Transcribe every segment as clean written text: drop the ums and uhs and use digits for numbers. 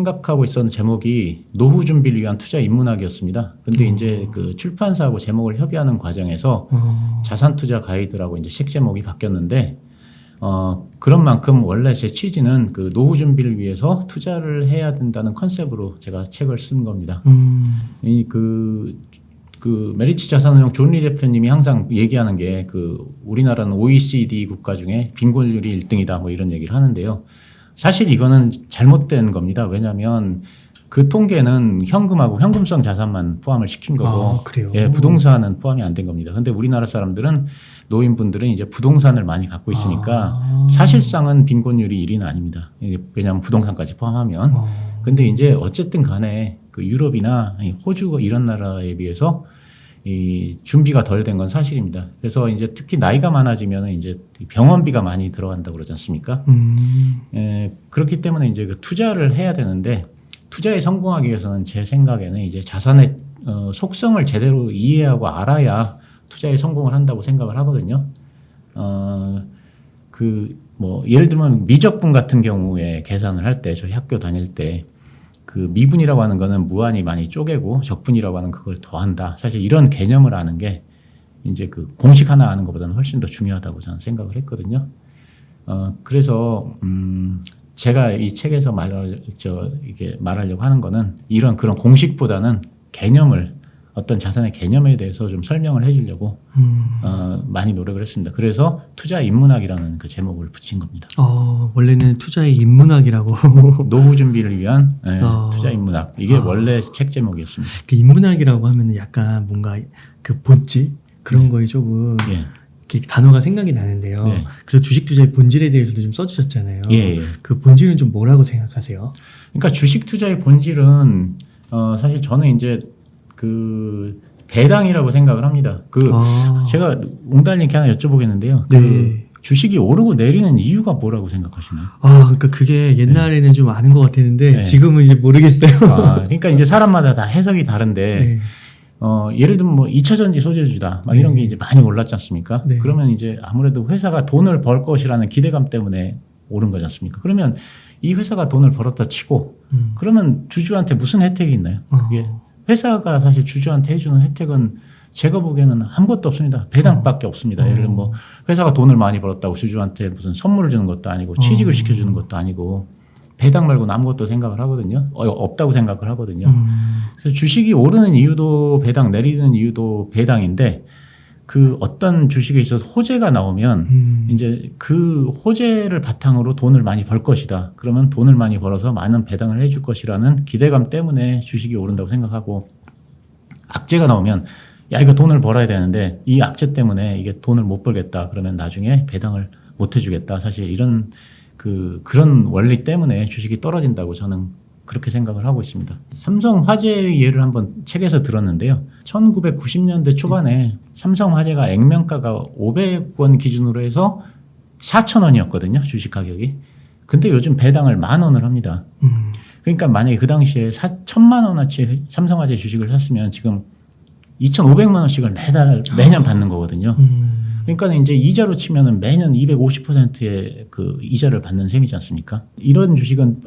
생각하고 있었던 제목이 노후 준비를 위한 투자 인문학이었습니다. 근데 이제 그 출판사하고 제목을 협의하는 과정에서 자산 투자 가이드라고 이제 책 제목이 바뀌었는데, 그런 만큼 원래 제 취지는 그 노후 준비를 위해서 투자를 해야 된다는 컨셉으로 제가 책을 쓴 겁니다. 그 메리츠 자산운용 존리 대표님이 항상 얘기하는 게 그 우리나라는 OECD 국가 중에 빈곤율이 1등이다 뭐 이런 얘기를 하는데요. 사실 이거는 잘못된 겁니다. 왜냐하면 그 통계는 현금하고 현금성 자산만 포함을 시킨 거고, 그래요? 예, 부동산은 포함이 안 된 겁니다. 근데 우리나라 사람들은 노인분들은 이제 부동산을 많이 갖고 있으니까 사실상은 빈곤율이 1위는 아닙니다. 왜냐하면 부동산까지 포함하면. 근데 이제 어쨌든 간에 그 유럽이나 호주 이런 나라에 비해서 이 준비가 덜 된 건 사실입니다. 그래서 이제 특히 나이가 많아지면 이제 병원비가 많이 들어간다고 그러지 않습니까? 그렇기 때문에 이제 그 투자를 해야 되는데, 투자에 성공하기 위해서는 제 생각에는 이제 자산의 속성을 제대로 이해하고 알아야 투자에 성공을 한다고 생각을 하거든요. 예를 들면 미적분 같은 경우에 계산을 할 때, 저희 학교 다닐 때 그 미분이라고 하는 거는 무한히 많이 쪼개고 적분이라고 하는 그걸 더한다. 사실 이런 개념을 아는 게 이제 그 공식 하나 아는 것보다는 훨씬 더 중요하다고 저는 생각을 했거든요. 그래서 제가 이 책에서 말하려고 하는 거는 그런 공식보다는 개념을, 어떤 자산의 개념에 대해서 좀 설명을 해주려고 많이 노력을 했습니다. 그래서 투자 인문학이라는 그 제목을 붙인 겁니다. 원래는 투자의 인문학이라고. 노후 준비를 위한 투자 인문학. 이게 원래 책 제목이었습니다. 그 인문학이라고 하면은 약간 뭔가 그 본질 그런 거에 조금 이렇게 단어가 생각이 나는데요. 그래서 주식 투자의 본질에 대해서도 좀 써주셨잖아요. 그 본질은 좀 뭐라고 생각하세요? 그러니까 주식 투자의 본질은 사실 저는 이제 그 배당이라고 생각을 합니다. 제가 웅달님께 하나 여쭤보겠는데요. 주식이 오르고 내리는 이유가 뭐라고 생각하시나요? 그러니까 그게 옛날에는 좀 아는 것 같았는데 지금은 이제 모르겠어요. 그러니까 이제 사람마다 다 해석이 다른데 예를 들면 뭐 2차 전지 소재주다 막 이런 게 이제 많이 올랐지 않습니까? 그러면 이제 아무래도 회사가 돈을 벌 것이라는 기대감 때문에 오른 거지 않습니까? 그러면 이 회사가 돈을 벌었다 치고 그러면 주주한테 무슨 혜택이 있나요? 그게 회사가 사실 주주한테 해주는 혜택은 제가 보기에는 아무것도 없습니다. 배당밖에 없습니다. 예를 들면 뭐 회사가 돈을 많이 벌었다고 주주한테 무슨 선물을 주는 것도 아니고 취직을 시켜주는 것도 아니고 배당 말고는 아무것도 생각을 하거든요. 없다고 생각을 하거든요. 그래서 주식이 오르는 이유도 배당, 내리는 이유도 배당인데, 그 어떤 주식에 있어서 호재가 나오면 이제 그 호재를 바탕으로 돈을 많이 벌 것이다. 그러면 돈을 많이 벌어서 많은 배당을 해줄 것이라는 기대감 때문에 주식이 오른다고 생각하고, 악재가 나오면 야 이거 돈을 벌어야 되는데 이 악재 때문에 이게 돈을 못 벌겠다. 그러면 나중에 배당을 못 해주겠다. 사실 이런 그런 원리 때문에 주식이 떨어진다고 저는 그렇게 생각을 하고 있습니다. 삼성화재의 예를 한번 책에서 들었는데요. 1990년대 초반에 삼성화재가 액면가가 500원 기준으로 해서 4,000원이었거든요. 주식 가격이. 근데 요즘 배당을 10,000원을 합니다. 그러니까 만약에 그 당시에 1,000만 원어치 삼성화재 주식을 샀으면 지금 2,500만 원씩을 매년 받는 거거든요. 그러니까 이제 이자로 치면은 매년 250%의 그 이자를 받는 셈이지 않습니까? 이런 주식은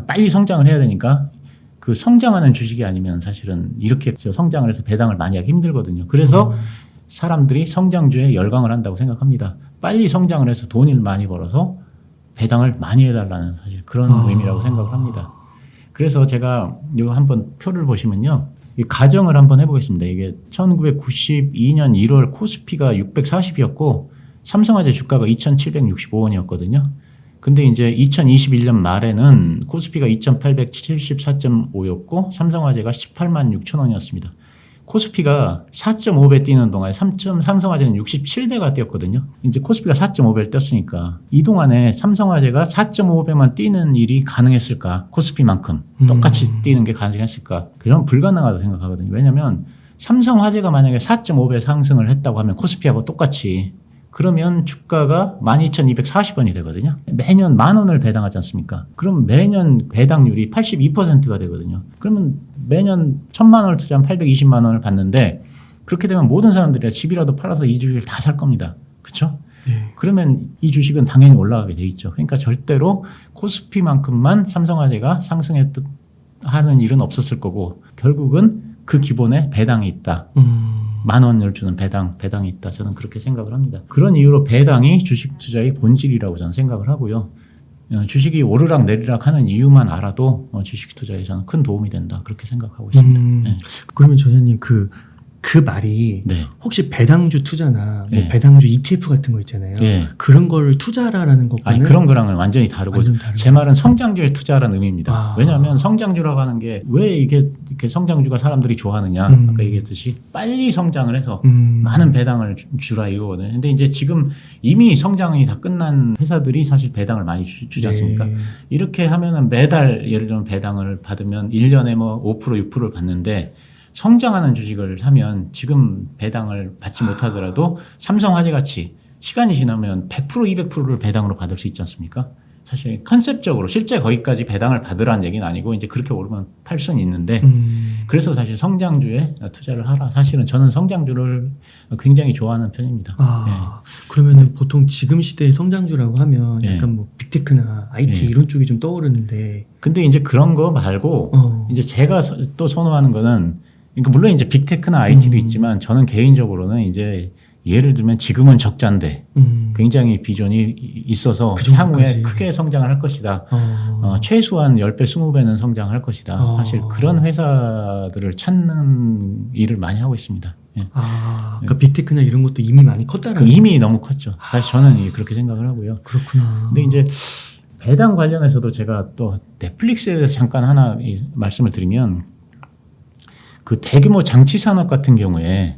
빨리 성장을 해야 되니까 그 성장하는 주식이 아니면 사실은 이렇게 성장을 해서 배당을 많이 하기 힘들거든요. 그래서 사람들이 성장주에 열광을 한다고 생각합니다. 빨리 성장을 해서 돈을 많이 벌어서 배당을 많이 해달라는 사실 그런 의미라고 생각을 합니다. 그래서 제가 이거 한번 표를 보시면요. 이 가정을 한번 해보겠습니다. 이게 1992년 1월 코스피가 640이었고 삼성화재 주가가 2,765원이었거든요. 근데 이제 2021년 말에는 코스피가 2,874.5였고 삼성화재가 18만 6천 원이었습니다. 코스피가 4.5배 뛰는 동안에 삼성화재는 67배가 뛰었거든요. 이제 코스피가 4.5배를 뛰었으니까 이 동안에 삼성화재가 4.5배만 뛰는 일이 가능했을까? 코스피만큼 똑같이 뛰는 게 가능했을까? 그건 불가능하다고 생각하거든요. 왜냐하면 삼성화재가 만약에 4.5배 상승을 했다고 하면 코스피하고 똑같이, 그러면 주가가 12,240원이 되거든요. 매년 10,000원을 배당하지 않습니까? 그럼 매년 배당률이 82%가 되거든요. 그러면 매년 1,000만 원을 투자하면 820만 원을 받는데, 그렇게 되면 모든 사람들이 집이라도 팔아서 이 주식을 다 살 겁니다. 그렇죠? 네. 그러면 이 주식은 당연히 올라가게 돼 있죠. 그러니까 절대로 코스피만큼만 삼성화재가 상승하는 일은 없었을 거고 결국은 그 기본에 배당이 있다. 10,000원을 주는 배당이 있다. 저는 그렇게 생각을 합니다. 그런 이유로 배당이 주식 투자의 본질이라고 저는 생각을 하고요. 주식이 오르락 내리락 하는 이유만 알아도 주식 투자에 저는 큰 도움이 된다. 그렇게 생각하고 있습니다. 네. 그러면 전현님 그 말이 네. 혹시 배당주 투자나 네. 뭐 배당주 ETF 같은 거 있잖아요. 네. 그런 걸 투자라라는 것과는 아니, 그런 거랑은 완전히 다르고 제 말은 성장주에 투자라는 의미입니다. 왜냐하면 성장주라고 하는 게 왜 이렇게 성장주가 사람들이 좋아하느냐 아까 얘기했듯이 빨리 성장을 해서 많은 배당을 주라 이거거든요. 근데 이제 지금 이미 성장이 다 끝난 회사들이 사실 배당을 많이 주지 않습니까? 네. 이렇게 하면은 매달 예를 들면 배당을 받으면 1년에 뭐 5% 6%를 받는데 성장하는 주식을 사면 지금 배당을 받지 못하더라도 삼성화재 같이 시간이 지나면 100% 200%를 배당으로 받을 수 있지 않습니까? 사실 컨셉적으로 실제 거기까지 배당을 받으라는 얘기는 아니고 이제 그렇게 오르면 팔 수는 있는데 그래서 사실 성장주에 투자를 하라. 사실은 저는 성장주를 굉장히 좋아하는 편입니다. 네. 그러면은 보통 지금 시대의 성장주라고 하면 약간 뭐 빅테크나 IT 이런 쪽이 좀 떠오르는데 근데 이제 그런 거 말고 이제 제가 또 선호하는 거는 그러니까 물론 이제 빅테크나 IT도 있지만 저는 개인적으로는 이제 예를 들면 지금은 적자인데 굉장히 비전이 있어서 향후에 크게 성장을 할 것이다. 최소한 10배, 20배는 성장할 것이다. 사실 그런 회사들을 찾는 일을 많이 하고 있습니다. 예. 그러니까 빅테크나 이런 것도 이미 많이 컸다는 이미 너무 컸죠. 사실 저는 그렇게 생각을 하고요. 그렇구나. 근데 이제 배당 관련해서도 제가 또 넷플릭스에 대해서 잠깐 하나 말씀을 드리면 그 대규모 장치 산업 같은 경우에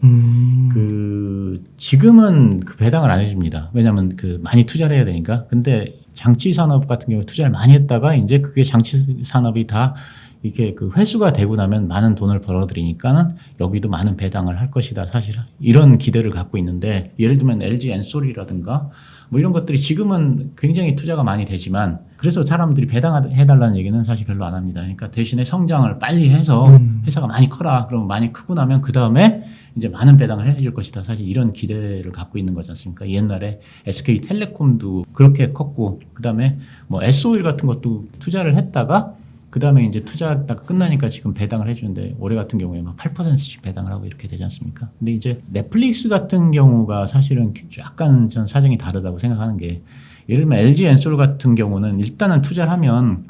그 지금은 그 배당을 안 해줍니다. 왜냐하면 그 많이 투자를 해야 되니까. 근데 장치 산업 같은 경우에 투자를 많이 했다가 이제 그게 장치 산업이 다 이렇게 그 회수가 되고 나면 많은 돈을 벌어들이니까는 여기도 많은 배당을 할 것이다. 사실 이런 기대를 갖고 있는데 예를 들면 LG 엔솔이라든가 뭐 이런 것들이 지금은 굉장히 투자가 많이 되지만 그래서 사람들이 배당해달라는 얘기는 사실 별로 안 합니다. 그러니까 대신에 성장을 빨리 해서 회사가 많이 커라. 그러면 많이 크고 나면 그 다음에 이제 많은 배당을 해줄 것이다. 사실 이런 기대를 갖고 있는 거지 않습니까? 옛날에 SK텔레콤도 그렇게 컸고 그 다음에 뭐 S-오일 같은 것도 투자를 했다가 그 다음에 이제 투자하다가 끝나니까 지금 배당을 해주는데 올해 같은 경우에 막 8%씩 배당을 하고 이렇게 되지 않습니까? 근데 이제 넷플릭스 같은 경우가 사실은 약간 전 사정이 다르다고 생각하는 게 예를 들면 LG 엔솔 같은 경우는 일단은 투자를 하면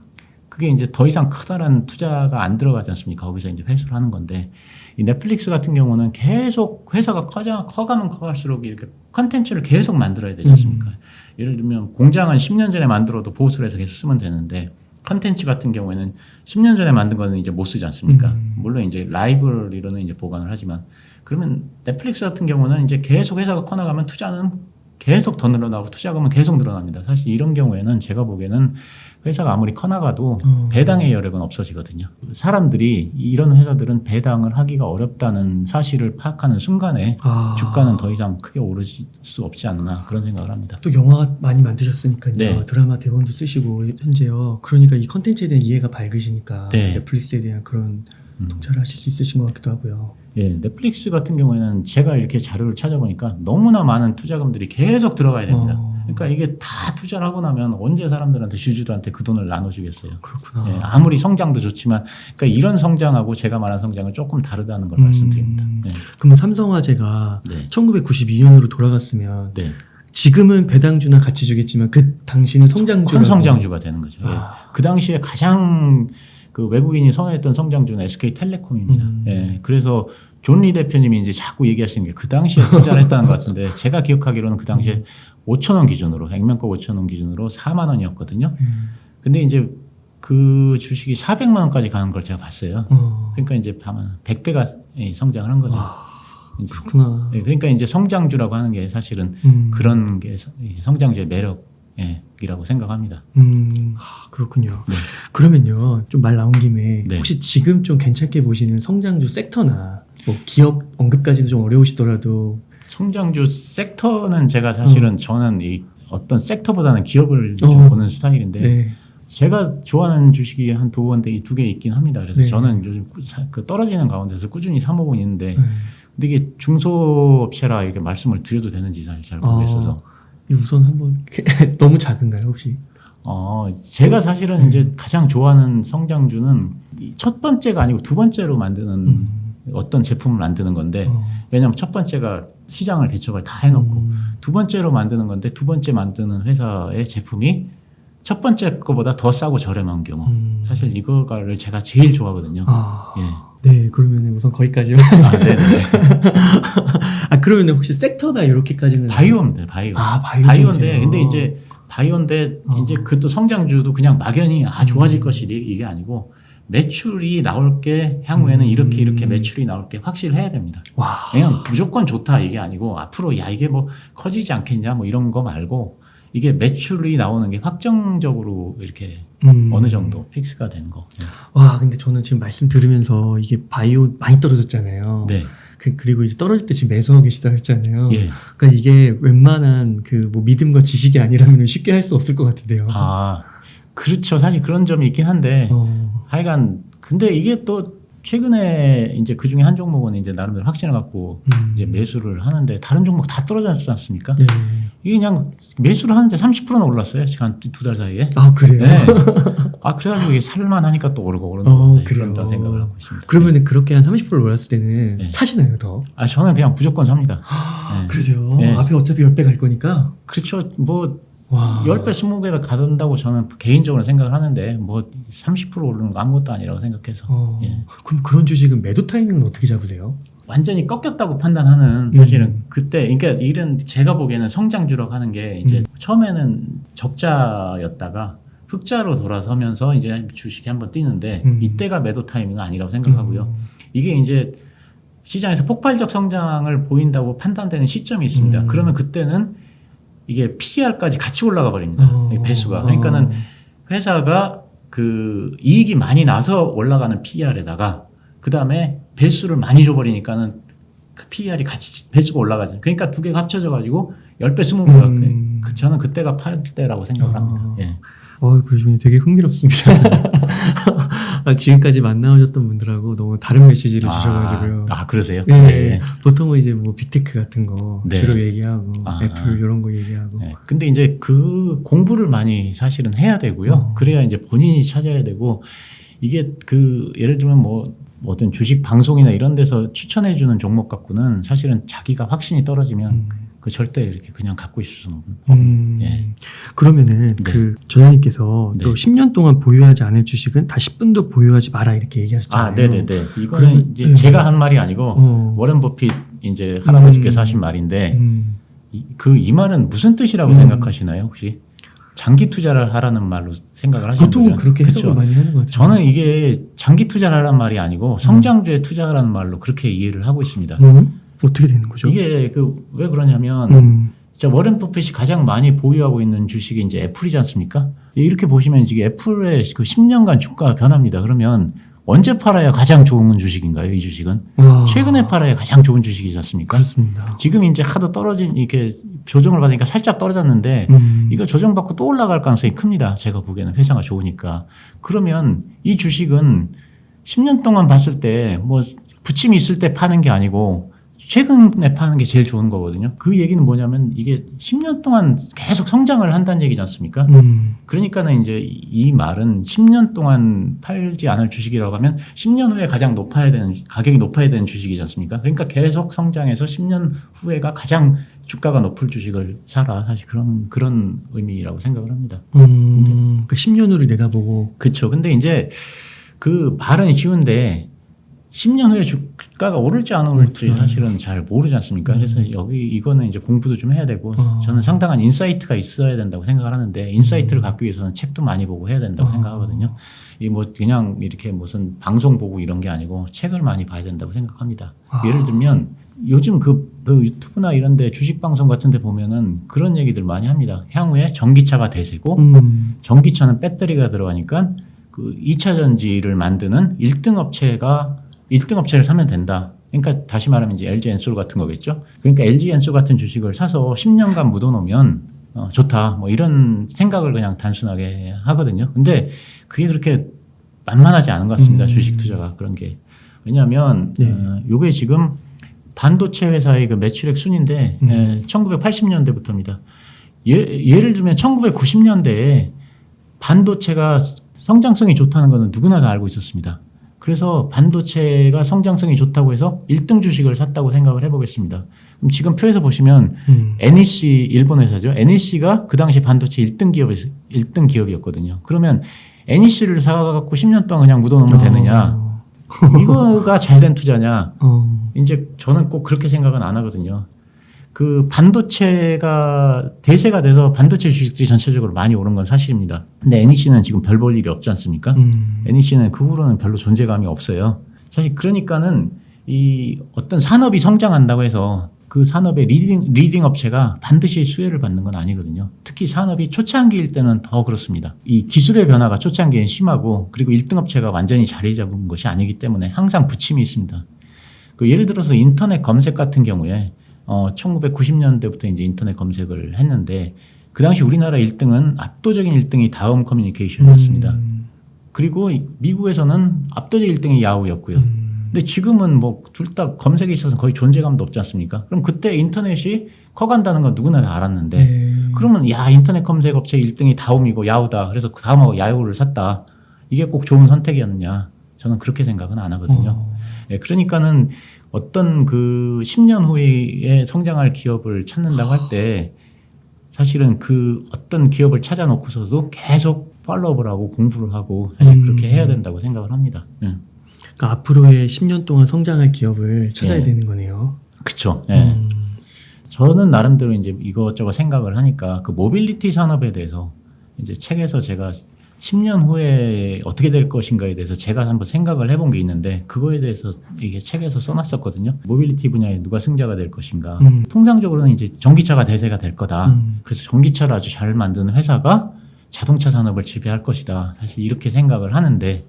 그게 이제 더 이상 크다란 투자가 안 들어가지 않습니까? 거기서 이제 회수를 하는 건데 이 넷플릭스 같은 경우는 계속 회사가 커가면 커갈수록 이렇게 컨텐츠를 계속 만들어야 되지 않습니까? 예를 들면 공장은 10년 전에 만들어도 보수를 해서 계속 쓰면 되는데 컨텐츠 같은 경우에는 10년 전에 만든 거는 이제 못 쓰지 않습니까? 물론 이제 라이브러리로는 이제 보관을 하지만 그러면 넷플릭스 같은 경우는 이제 계속 회사가 커나가면 투자는 계속 더 늘어나고 투자금은 계속 늘어납니다. 사실 이런 경우에는 제가 보기에는 회사가 아무리 커나가도 배당의 여력은 없어지거든요. 사람들이 이런 회사들은 배당을 하기가 어렵다는 사실을 파악하는 순간에 주가는 더 이상 크게 오를 수 없지 않나 그런 생각을 합니다. 또 영화 많이 만드셨으니까요. 네. 드라마 대본도 쓰시고 현재요. 그러니까 이 컨텐츠에 대한 이해가 밝으시니까 넷플릭스에 대한 그런 통찰을 하실 수 있으신 것 같기도 하고요. 예, 넷플릭스 같은 경우에는 제가 이렇게 자료를 찾아보니까 너무나 많은 투자금들이 계속 들어가야 됩니다. 그러니까 이게 다 투자를 하고 나면 언제 사람들한테 주주들한테 그 돈을 나눠주겠어요. 그렇구나. 예, 아무리 성장도 좋지만 그러니까 이런 성장하고 제가 말한 성장은 조금 다르다는 걸 말씀드립니다. 예. 그럼 삼성화재가 1992년으로 돌아갔으면 지금은 배당주나 같이 주겠지만 그 당시는 성장주가 큰 성장주가 되는 거죠. 예. 그 당시에 가장 그 외국인이 선호했던 성장주는 SK텔레콤입니다. 예. 그래서 존 리 대표님이 이제 자꾸 얘기하시는 게 그 당시에 투자를 했다는 것 같은데 제가 기억하기로는 그 당시에 5,000원 기준으로 액면가 5,000원 기준으로 4만 원이었거든요. 근데 이제 그 주식이 400만 원까지 가는 걸 제가 봤어요. 그러니까 이제 100배가 성장을 한 거죠. 그렇구나. 예, 그러니까 이제 성장주라고 하는 게 사실은 그런 게 성장주의 매력이라고 생각합니다. 그렇군요. 네. 그러면요, 좀 말 나온 김에 혹시 지금 좀 괜찮게 보시는 성장주 섹터나 뭐 기업 언급까지는 좀 어려우시더라도 성장주 섹터는 제가 사실은 저는 이 어떤 섹터보다는 기업을 좀 보는 스타일인데 제가 좋아하는 주식이 한 두 개 있긴 합니다. 그래서 저는 요즘 그 떨어지는 가운데서 꾸준히 사모고 있는데 근데 이게 중소업체라 이렇게 말씀을 드려도 되는지 사실 잘 모르겠어서 우선 한번 너무 작은가요 혹시? 제가 사실은 이제 가장 좋아하는 성장주는 첫 번째가 아니고 두 번째로 만드는 어떤 제품을 만드는 건데 왜냐하면 첫 번째가 시장을 개척을 다 해놓고 두 번째로 만드는 건데 두 번째 만드는 회사의 제품이 첫 번째 거보다 더 싸고 저렴한 경우 사실 이거를 제가 제일 좋아하거든요. 예. 네, 그러면 우선 거기까지만. 네네. 그러면 혹시 섹터가 이렇게까지는 바이오인데 바이오. 바이오인데 근데 이제 바이오인데 이제 그것도 성장주도 그냥 막연히 좋아질 것이지 이게 아니고 매출이 나올 게 향후에는 이렇게 매출이 나올 게 확실해야 됩니다. 와. 그냥 무조건 좋다 이게 아니고 앞으로 이게 뭐 커지지 않겠냐 뭐 이런 거 말고 이게 매출이 나오는 게 확정적으로 이렇게 어느 정도 픽스가 되는 거. 와, 근데 저는 지금 말씀 들으면서 이게 바이오 많이 떨어졌잖아요. 네. 그리고 이제 떨어질 때 지금 매수하고 계시다 했잖아요. 예. 그러니까 이게 웬만한 그 뭐 믿음과 지식이 아니라면 쉽게 할 수 없을 것 같은데요. 그렇죠. 사실 그런 점이 있긴 한데 하여간 근데 이게 또 최근에 이제 그 중에 한 종목은 이제 나름대로 확신을 갖고 이제 매수를 하는데 다른 종목 다 떨어졌지 않습니까? 네. 이게 그냥 매수를 하는데 30%나 올랐어요. 한 두 달 사이에. 그래요? 네. 그래가지고 이게 살만하니까 또 오르고 오르는 그런 생각을 하고 있습니다. 그러면은 그렇게 한 30% 올랐을 때는 네. 사시나요 더? 저는 그냥 무조건 삽니다. 네. 그러세요? 네. 앞에 어차피 10배 갈 거니까. 그렇죠. 뭐 10배, 20배가 가든다고 저는 개인적으로 생각을 하는데 뭐 30% 오르는 거 아무것도 아니라고 생각해서. 예. 그럼 그런 주식은 매도 타이밍은 어떻게 잡으세요? 완전히 꺾였다고 판단하는 사실은 그때 그러니까 이런 제가 보기에는 성장주라고 하는 게 이제 처음에는 적자였다가 흑자로 돌아서면서 이제 주식이 한번 뛰는데 이때가 매도 타이밍은 아니라고 생각하고요. 이게 이제 시장에서 폭발적 성장을 보인다고 판단되는 시점이 있습니다. 그러면 그때는 이게 PER까지 같이 올라가 버립니다. 배수가. 그러니까는 회사가 그 이익이 많이 나서 올라가는 PER에다가 그 다음에 배수를 많이 줘버리니까는 그 PER이 같이 배수가 올라가죠. 그러니까 두 개가 합쳐져가지고 10배, 20배가 저는 그때가 팔 때라고 생각을 합니다. 예. 그 중에 되게 흥미롭습니다. 지금까지 만나오셨던 분들하고 너무 다른 메시지를 주셔가지고요. 그러세요? 네. 네. 보통은 이제 뭐 빅테크 같은 거 네. 주로 얘기하고 애플 이런 거 얘기하고. 네. 근데 이제 그 공부를 많이 사실은 해야 되고요. 그래야 이제 본인이 찾아야 되고 이게 그 예를 들면 뭐 어떤 주식 방송이나 이런 데서 추천해주는 종목 갖고는 사실은 자기가 확신이 떨어지면 그 절대 이렇게 그냥 갖고 있을 수는 없는. 예. 그러면은 그 조장님께서 또 10년 동안 보유하지 않을 주식은 다 10분도 보유하지 마라 이렇게 얘기하셨잖아요. 네네네. 이거는 이제 제가 한 말이 아니고 워렌 버핏 이제 할아버지께서 하신 말인데 이 말은 무슨 뜻이라고 생각하시나요 혹시? 장기 투자를 하라는 말로 생각을 하시는 거죠. 보통은 그렇게 해석을 많이 하는 것 같아요. 저는 이게 장기 투자를 하라는 말이 아니고 성장주에 투자하라는 말로 그렇게 이해를 하고 있습니다. 어떻게 되는 거죠? 이게 왜 그러냐면 워렌 버핏이 가장 많이 보유하고 있는 주식이 이제 애플이지 않습니까? 이렇게 보시면 지금 애플의 그 10년간 주가가 변합니다. 그러면 언제 팔아야 가장 좋은 주식인가요? 이 주식은 최근에 팔아야 가장 좋은 주식이지 않습니까? 그렇습니다. 지금 이제 하도 이렇게 조정을 받으니까 살짝 떨어졌는데 이거 조정받고 또 올라갈 가능성이 큽니다. 제가 보기에는 회사가 좋으니까. 그러면 이 주식은 10년 동안 봤을 때 뭐 부침이 있을 때 파는 게 아니고 최근에 파는 게 제일 좋은 거거든요. 그 얘기는 뭐냐면 이게 10년 동안 계속 성장을 한다는 얘기지 않습니까? 그러니까는 이제 이 말은 10년 동안 팔지 않을 주식이라고 하면 10년 후에 가장 가격이 높아야 되는 주식이지 않습니까? 그러니까 계속 성장해서 10년 후에가 가장 주가가 높을 주식을 사라. 사실 그런 의미라고 생각을 합니다. 그러니까 10년 후를 내다보고. 그렇죠. 근데 이제 그 말은 쉬운데 10년 후에 주가가 오를지 안 오를지 사실은 잘 모르지 않습니까? 그래서 이거는 이제 공부도 좀 해야 되고 저는 상당한 인사이트가 있어야 된다고 생각을 하는데 인사이트를 갖기 위해서는 책도 많이 보고 해야 된다고 생각하거든요. 이 뭐 그냥 이렇게 무슨 방송 보고 이런 게 아니고 책을 많이 봐야 된다고 생각합니다. 예를 들면 요즘 그 유튜브나 이런 데 주식 방송 같은 데 보면은 그런 얘기들 많이 합니다. 향후에 전기차가 대세고 전기차는 배터리가 들어가니까 그 2차 전지를 만드는 1등 업체를 사면 된다. 그러니까 다시 말하면 이제 LG 엔솔 같은 거겠죠. 그러니까 LG 엔솔 같은 주식을 사서 10년간 묻어놓으면 좋다. 뭐 이런 생각을 그냥 단순하게 하거든요. 근데 그게 그렇게 만만하지 않은 것 같습니다. 주식 투자가 그런 게. 왜냐하면 요게 지금 반도체 회사의 그 매출액 순인데 1980년대부터입니다. 예를 들면 1990년대에 반도체가 성장성이 좋다는 것은 누구나 다 알고 있었습니다. 그래서 반도체가 성장성이 좋다고 해서 1등 주식을 샀다고 생각을 해보겠습니다. 그럼 지금 표에서 보시면 NEC 일본 회사죠. NEC가 그 당시 반도체 1등 기업이었거든요. 그러면 NEC를 사갖고 10년 동안 그냥 묻어놓으면 되느냐? 이거가 잘된 투자냐? 이제 저는 꼭 그렇게 생각은 안 하거든요. 그 반도체가 대세가 돼서 반도체 주식들이 전체적으로 많이 오른 건 사실입니다. 근데 NEC는 지금 별 볼 일이 없지 않습니까? NEC는 그 후로는 별로 존재감이 없어요. 사실 그러니까는 이 어떤 산업이 성장한다고 해서 그 산업의 리딩 업체가 반드시 수혜를 받는 건 아니거든요. 특히 산업이 초창기일 때는 더 그렇습니다. 이 기술의 변화가 초창기엔 심하고 그리고 1등 업체가 완전히 자리 잡은 것이 아니기 때문에 항상 부침이 있습니다. 그 예를 들어서 인터넷 검색 같은 경우에 1990년대부터 이제 인터넷 검색을 했는데 그 당시 우리나라 1등은 압도적인 1등이 다음 커뮤니케이션이었습니다. 그리고 미국에서는 압도적 1등이 야후였고요. 근데 지금은 뭐 둘 다 검색에 있어서 거의 존재감도 없지 않습니까? 그럼 그때 인터넷이 커간다는 건 누구나 다 알았는데 그러면 야 인터넷 검색 업체 1등이 다음이고 야후다. 그래서 그 다음하고 야후를 샀다. 이게 꼭 좋은 선택이었느냐? 저는 그렇게 생각은 안 하거든요. 네, 그러니까는 어떤 그 10년 후에 성장할 기업을 찾는다고 할 때 사실은 그 어떤 기업을 찾아놓고서도 계속 팔로우를 하고 공부를 하고 사실 그렇게 해야 된다고 생각을 합니다. 그러니까 앞으로의 10년 동안 성장할 기업을 찾아야 되는 거네요. 그렇죠. 네. 저는 나름대로 이제 이것저것 생각을 하니까 그 모빌리티 산업에 대해서 이제 책에서 제가 10년 후에 어떻게 될 것인가에 대해서 제가 한번 생각을 해본 게 있는데 그거에 대해서 이게 책에서 써놨었거든요. 모빌리티 분야에 누가 승자가 될 것인가. 통상적으로는 이제 전기차가 대세가 될 거다. 그래서 전기차를 아주 잘 만드는 회사가 자동차 산업을 지배할 것이다. 사실 이렇게 생각을 하는데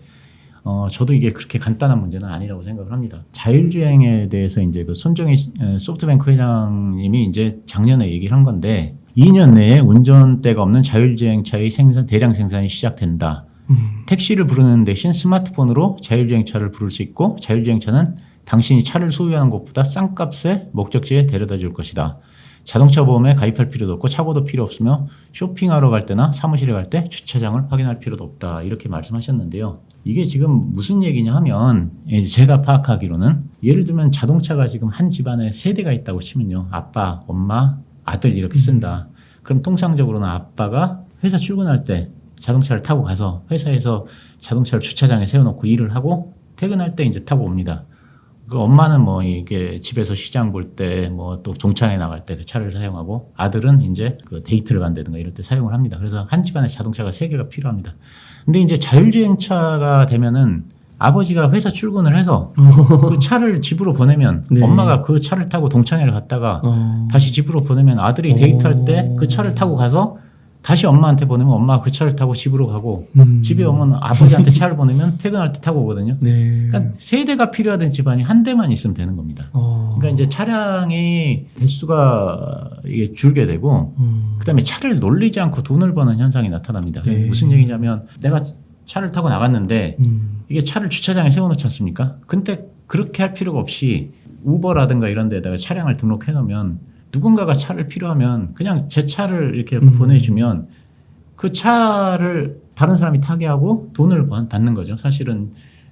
저도 이게 그렇게 간단한 문제는 아니라고 생각을 합니다. 자율주행에 대해서 이제 그 손정희 소프트뱅크 회장님이 이제 작년에 얘기를 한 건데 2년 내에 운전대가 없는 자율주행차의 대량 생산이 시작된다. 택시를 부르는 대신 스마트폰으로 자율주행차를 부를 수 있고 자율주행차는 당신이 차를 소유하는 곳보다 싼 값에 목적지에 데려다 줄 것이다. 자동차 보험에 가입할 필요도 없고 차고도 필요 없으며 쇼핑하러 갈 때나 사무실에 갈 때 주차장을 확인할 필요도 없다. 이렇게 말씀하셨는데요. 이게 지금 무슨 얘기냐 하면 제가 파악하기로는 예를 들면 자동차가 지금 한 집안에 세 대가 있다고 치면요. 아빠, 엄마, 아들 이렇게 쓴다. 그럼 통상적으로는 아빠가 회사 출근할 때 자동차를 타고 가서 회사에서 자동차를 주차장에 세워놓고 일을 하고 퇴근할 때 이제 타고 옵니다. 그 엄마는 뭐 이게 집에서 시장 볼 때 뭐 또 동창회 나갈 때 그 차를 사용하고 아들은 이제 그 데이트를 간다든가 이럴 때 사용을 합니다. 그래서 한 집안에 자동차가 3개가 필요합니다. 근데 이제 자율주행차가 되면은 아버지가 회사 출근을 해서 그 차를 집으로 보내면 엄마가 그 차를 타고 동창회를 갔다가 다시 집으로 보내면 아들이 데이트할 때 그 차를 타고 가서 다시 엄마한테 보내면 엄마가 그 차를 타고 집으로 가고 집에 오면 아버지한테 차를 보내면 퇴근할 때 타고 오거든요. 그러니까 3대가 필요하던 집안이 한 대만 있으면 되는 겁니다. 그러니까 이제 차량이 대수가 이게 줄게 되고 그다음에 차를 놀리지 않고 돈을 버는 현상이 나타납니다. 무슨 얘기냐면 내가 차를 타고 나갔는데 이게 차를 주차장에 세워놓지 않습니까? 근데 그렇게 할 필요가 없이 우버라든가 이런 데다가 차량을 등록해 놓으면 누군가가 차를 필요하면 그냥 제 차를 이렇게 보내주면 그 차를 다른 사람이 타게 하고 돈을 받는 거죠. 사실은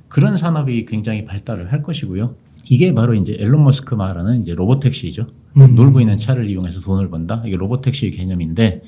그런 산업이 굉장히 발달을 할 것이고요. 이게 바로 이제 앨런 머스크 말하는 이제 로보택시죠. 놀고 있는 차를 이용해서 돈을 번다. 이게 로보택시 개념인데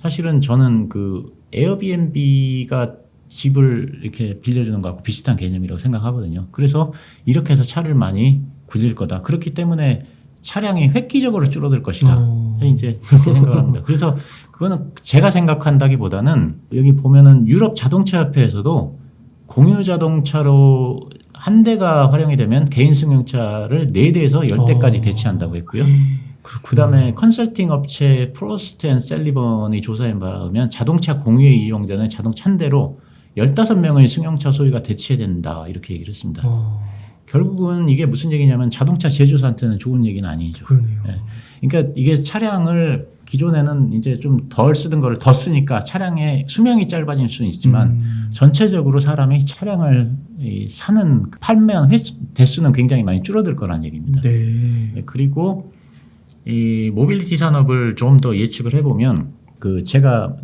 사실은 저는 그 에어비앤비가 집을 이렇게 빌려주는 거하고 비슷한 개념이라고 생각하거든요. 그래서 이렇게 해서 차를 많이 굴릴 거다. 그렇기 때문에 차량이 획기적으로 줄어들 것이다. 이제 그렇게 생각을 합니다. 그래서 그거는 제가 생각한다기보다는 여기 보면은 유럽 자동차 협회에서도 공유 자동차로 한 대가 활용이 되면 개인 승용차를 4대에서 10대까지 대체한다고 했고요. 그다음에 컨설팅 업체 프로스트 앤 셀리번이 조사해 봐면 자동차 공유에 이용되는 자동차 한 대로 15명의 승용차 소유가 대체된다. 이렇게 얘기를 했습니다. 결국은 이게 무슨 얘기냐면 자동차 제조사한테는 좋은 얘기는 아니죠. 그러네요. 네. 그러니까 이게 차량을 기존에는 이제 좀 덜 쓰던 거를 더 쓰니까 차량의 수명이 짧아질 수는 있지만 전체적으로 사람이 차량을 판매한 대수는 굉장히 많이 줄어들 거란 얘기입니다. 네, 그리고 이 모빌리티 산업을 좀 더 예측을 해보면 그 제가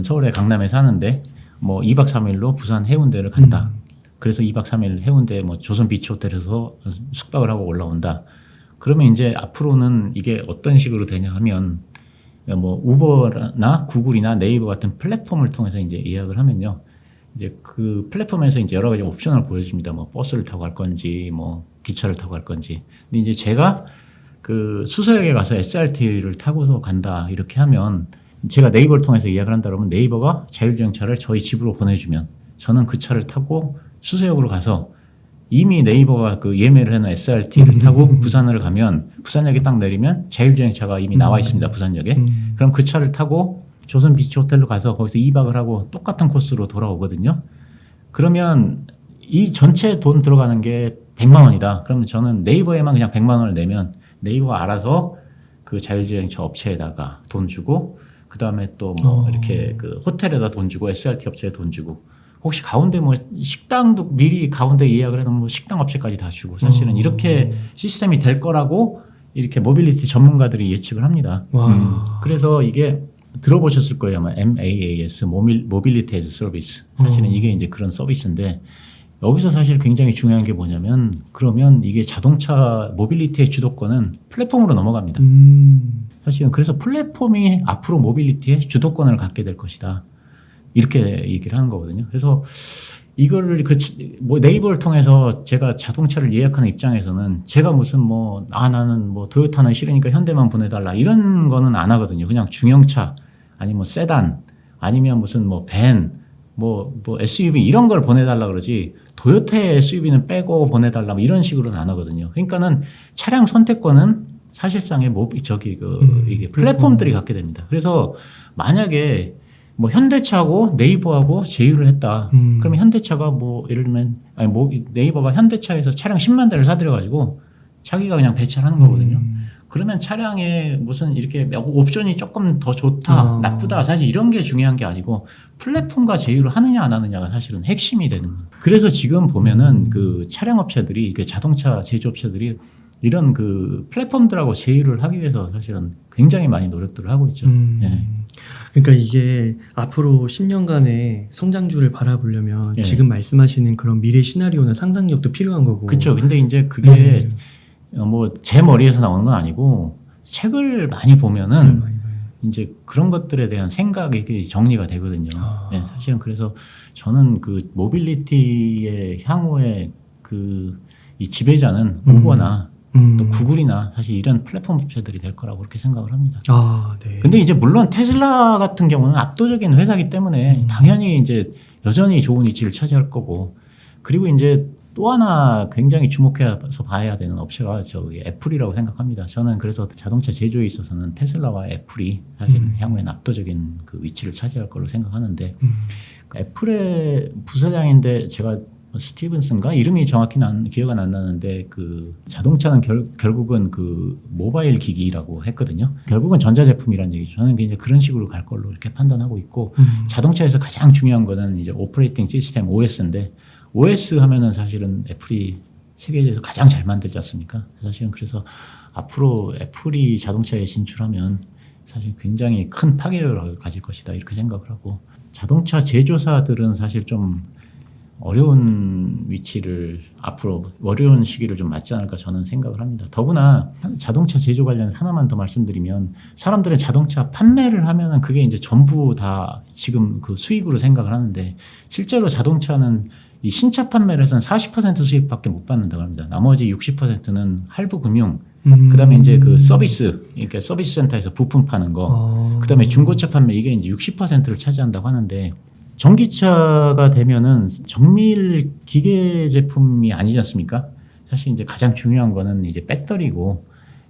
서울의 강남에 사는데 뭐 2박 3일로 부산 해운대를 간다. 그래서 2박 3일 해운대 뭐 조선 비치 호텔에서 숙박을 하고 올라온다. 그러면 이제 앞으로는 이게 어떤 식으로 되냐 하면 뭐 우버나 구글이나 네이버 같은 플랫폼을 통해서 이제 예약을 하면요. 이제 그 플랫폼에서 이제 여러 가지 옵션을 보여줍니다. 뭐 버스를 타고 갈 건지 뭐 기차를 타고 갈 건지. 근데 이제 제가 그 수서역에 가서 SRT를 타고서 간다 이렇게 하면 제가 네이버를 통해서 예약을 한다 그러면 네이버가 자율주행차를 저희 집으로 보내주면 저는 그 차를 타고 수서역으로 가서 이미 네이버가 그 예매를 해놓은 SRT를 타고 부산을 가면 부산역에 딱 내리면 자율주행차가 이미 나와 있습니다. 부산역에. 그럼 그 차를 타고 조선 비치 호텔로 가서 거기서 2박을 하고 똑같은 코스로 돌아오거든요. 그러면 이 전체 돈 들어가는 게 100만 원이다. 그러면 저는 네이버에만 그냥 100만 원을 내면 네이버가 알아서 그 자율주행차 업체에다가 돈 주고 그 다음에 또 뭐 이렇게 그 호텔에다 돈 주고 SRT 업체에 돈 주고 혹시 가운데 뭐 식당도 미리 가운데 예약을 해놓으면 뭐 식당 업체까지 다 주고 사실은 이렇게 시스템이 될 거라고 이렇게 모빌리티 전문가들이 예측을 합니다. 그래서 이게 들어보셨을 거예요. 아마 MaaS, 모빌리티 애즈 서비스. 사실은 이게 이제 그런 서비스인데 여기서 사실 굉장히 중요한 게 뭐냐면 그러면 이게 자동차 모빌리티의 주도권은 플랫폼으로 넘어갑니다. 사실은 그래서 플랫폼이 앞으로 모빌리티의 주도권을 갖게 될 것이다. 이렇게 얘기를 하는 거거든요. 그래서 이거를 뭐 네이버를 통해서 제가 자동차를 예약하는 입장에서는 제가 무슨 뭐 나는 뭐 토요타는 싫으니까 현대만 보내달라 이런 거는 안 하거든요. 그냥 중형차 아니면 뭐 세단 아니면 무슨 뭐 밴 뭐 SUV 이런 걸 보내달라 그러지 도요타의 SUV는 빼고 보내달라 뭐 이런 식으로는 안 하거든요. 그러니까는 차량 선택권은 사실상의 이게 플랫폼들이 갖게 됩니다. 그래서 만약에 뭐 현대차하고 네이버하고 제휴를 했다. 그러면 현대차가 뭐 예를 들면 네이버가 현대차에서 차량 10만 대를 사들여가지고 자기가 그냥 배차를 하는 거거든요. 그러면 차량에 무슨 이렇게 옵션이 조금 더 좋다, 나쁘다 사실 이런 게 중요한 게 아니고 플랫폼과 제휴를 하느냐 안 하느냐가 사실은 핵심이 되는 거예요. 그래서 지금 보면은 그 차량 업체들이 그 자동차 제조업체들이 이런 그 플랫폼들하고 제휴를 하기 위해서 사실은 굉장히 많이 노력들을 하고 있죠. 네. 그러니까 이게 앞으로 10년간의 성장주를 바라보려면 지금 말씀하시는 그런 미래 시나리오나 상상력도 필요한 거고. 그렇죠. 근데 이제 그게 뭐 제 머리에서 나오는 건 아니고 책을 많이 보면은 이제 그런 것들에 대한 생각이 정리가 되거든요. 네, 사실은 그래서 저는 그 모빌리티의 향후의 그 이 지배자는 우버나 또 구글이나 사실 이런 플랫폼 업체들이 될 거라고 그렇게 생각을 합니다. 네. 근데 이제 물론 테슬라 같은 경우는 압도적인 회사이기 때문에 당연히 이제 여전히 좋은 위치를 차지할 거고 그리고 이제 또 하나 굉장히 주목해서 봐야 되는 업체가 저기 애플이라고 생각합니다. 저는 그래서 자동차 제조에 있어서는 테슬라와 애플이 사실 향후에는 압도적인 그 위치를 차지할 걸로 생각하는데 그 애플의 부사장인데 제가 스티븐슨가 이름이 정확히 기억은 안 나는데 그 자동차는 결국은 그 모바일 기기라고 했거든요. 결국은 전자제품이라는 얘기죠. 저는 이제 그런 식으로 갈 걸로 이렇게 판단하고 있고 자동차에서 가장 중요한 거는 이제 오퍼레이팅 시스템 OS인데 OS 하면은 사실은 애플이 세계에서 가장 잘 만들지 않습니까? 사실은 그래서 앞으로 애플이 자동차에 진출하면 사실 굉장히 큰 파괴력을 가질 것이다 이렇게 생각을 하고 자동차 제조사들은 사실 좀 어려운 위치를 앞으로 어려운 시기를 좀 맞지 않을까 저는 생각을 합니다. 더구나 자동차 제조 관련해서 하나만 더 말씀드리면 사람들은 자동차 판매를 하면은 그게 이제 전부 다 지금 그 수익으로 생각을 하는데 실제로 자동차는 이 신차 판매를 해서는 40% 수익밖에 못 받는다고 합니다. 나머지 60%는 할부 금융, 그다음에 이제 그 서비스, 그러니까 서비스 센터에서 부품 파는 거, 그다음에 중고차 판매 이게 이제 60%를 차지한다고 하는데 전기차가 되면은 정밀 기계 제품이 아니지 않습니까? 사실 이제 가장 중요한 거는 이제 배터리고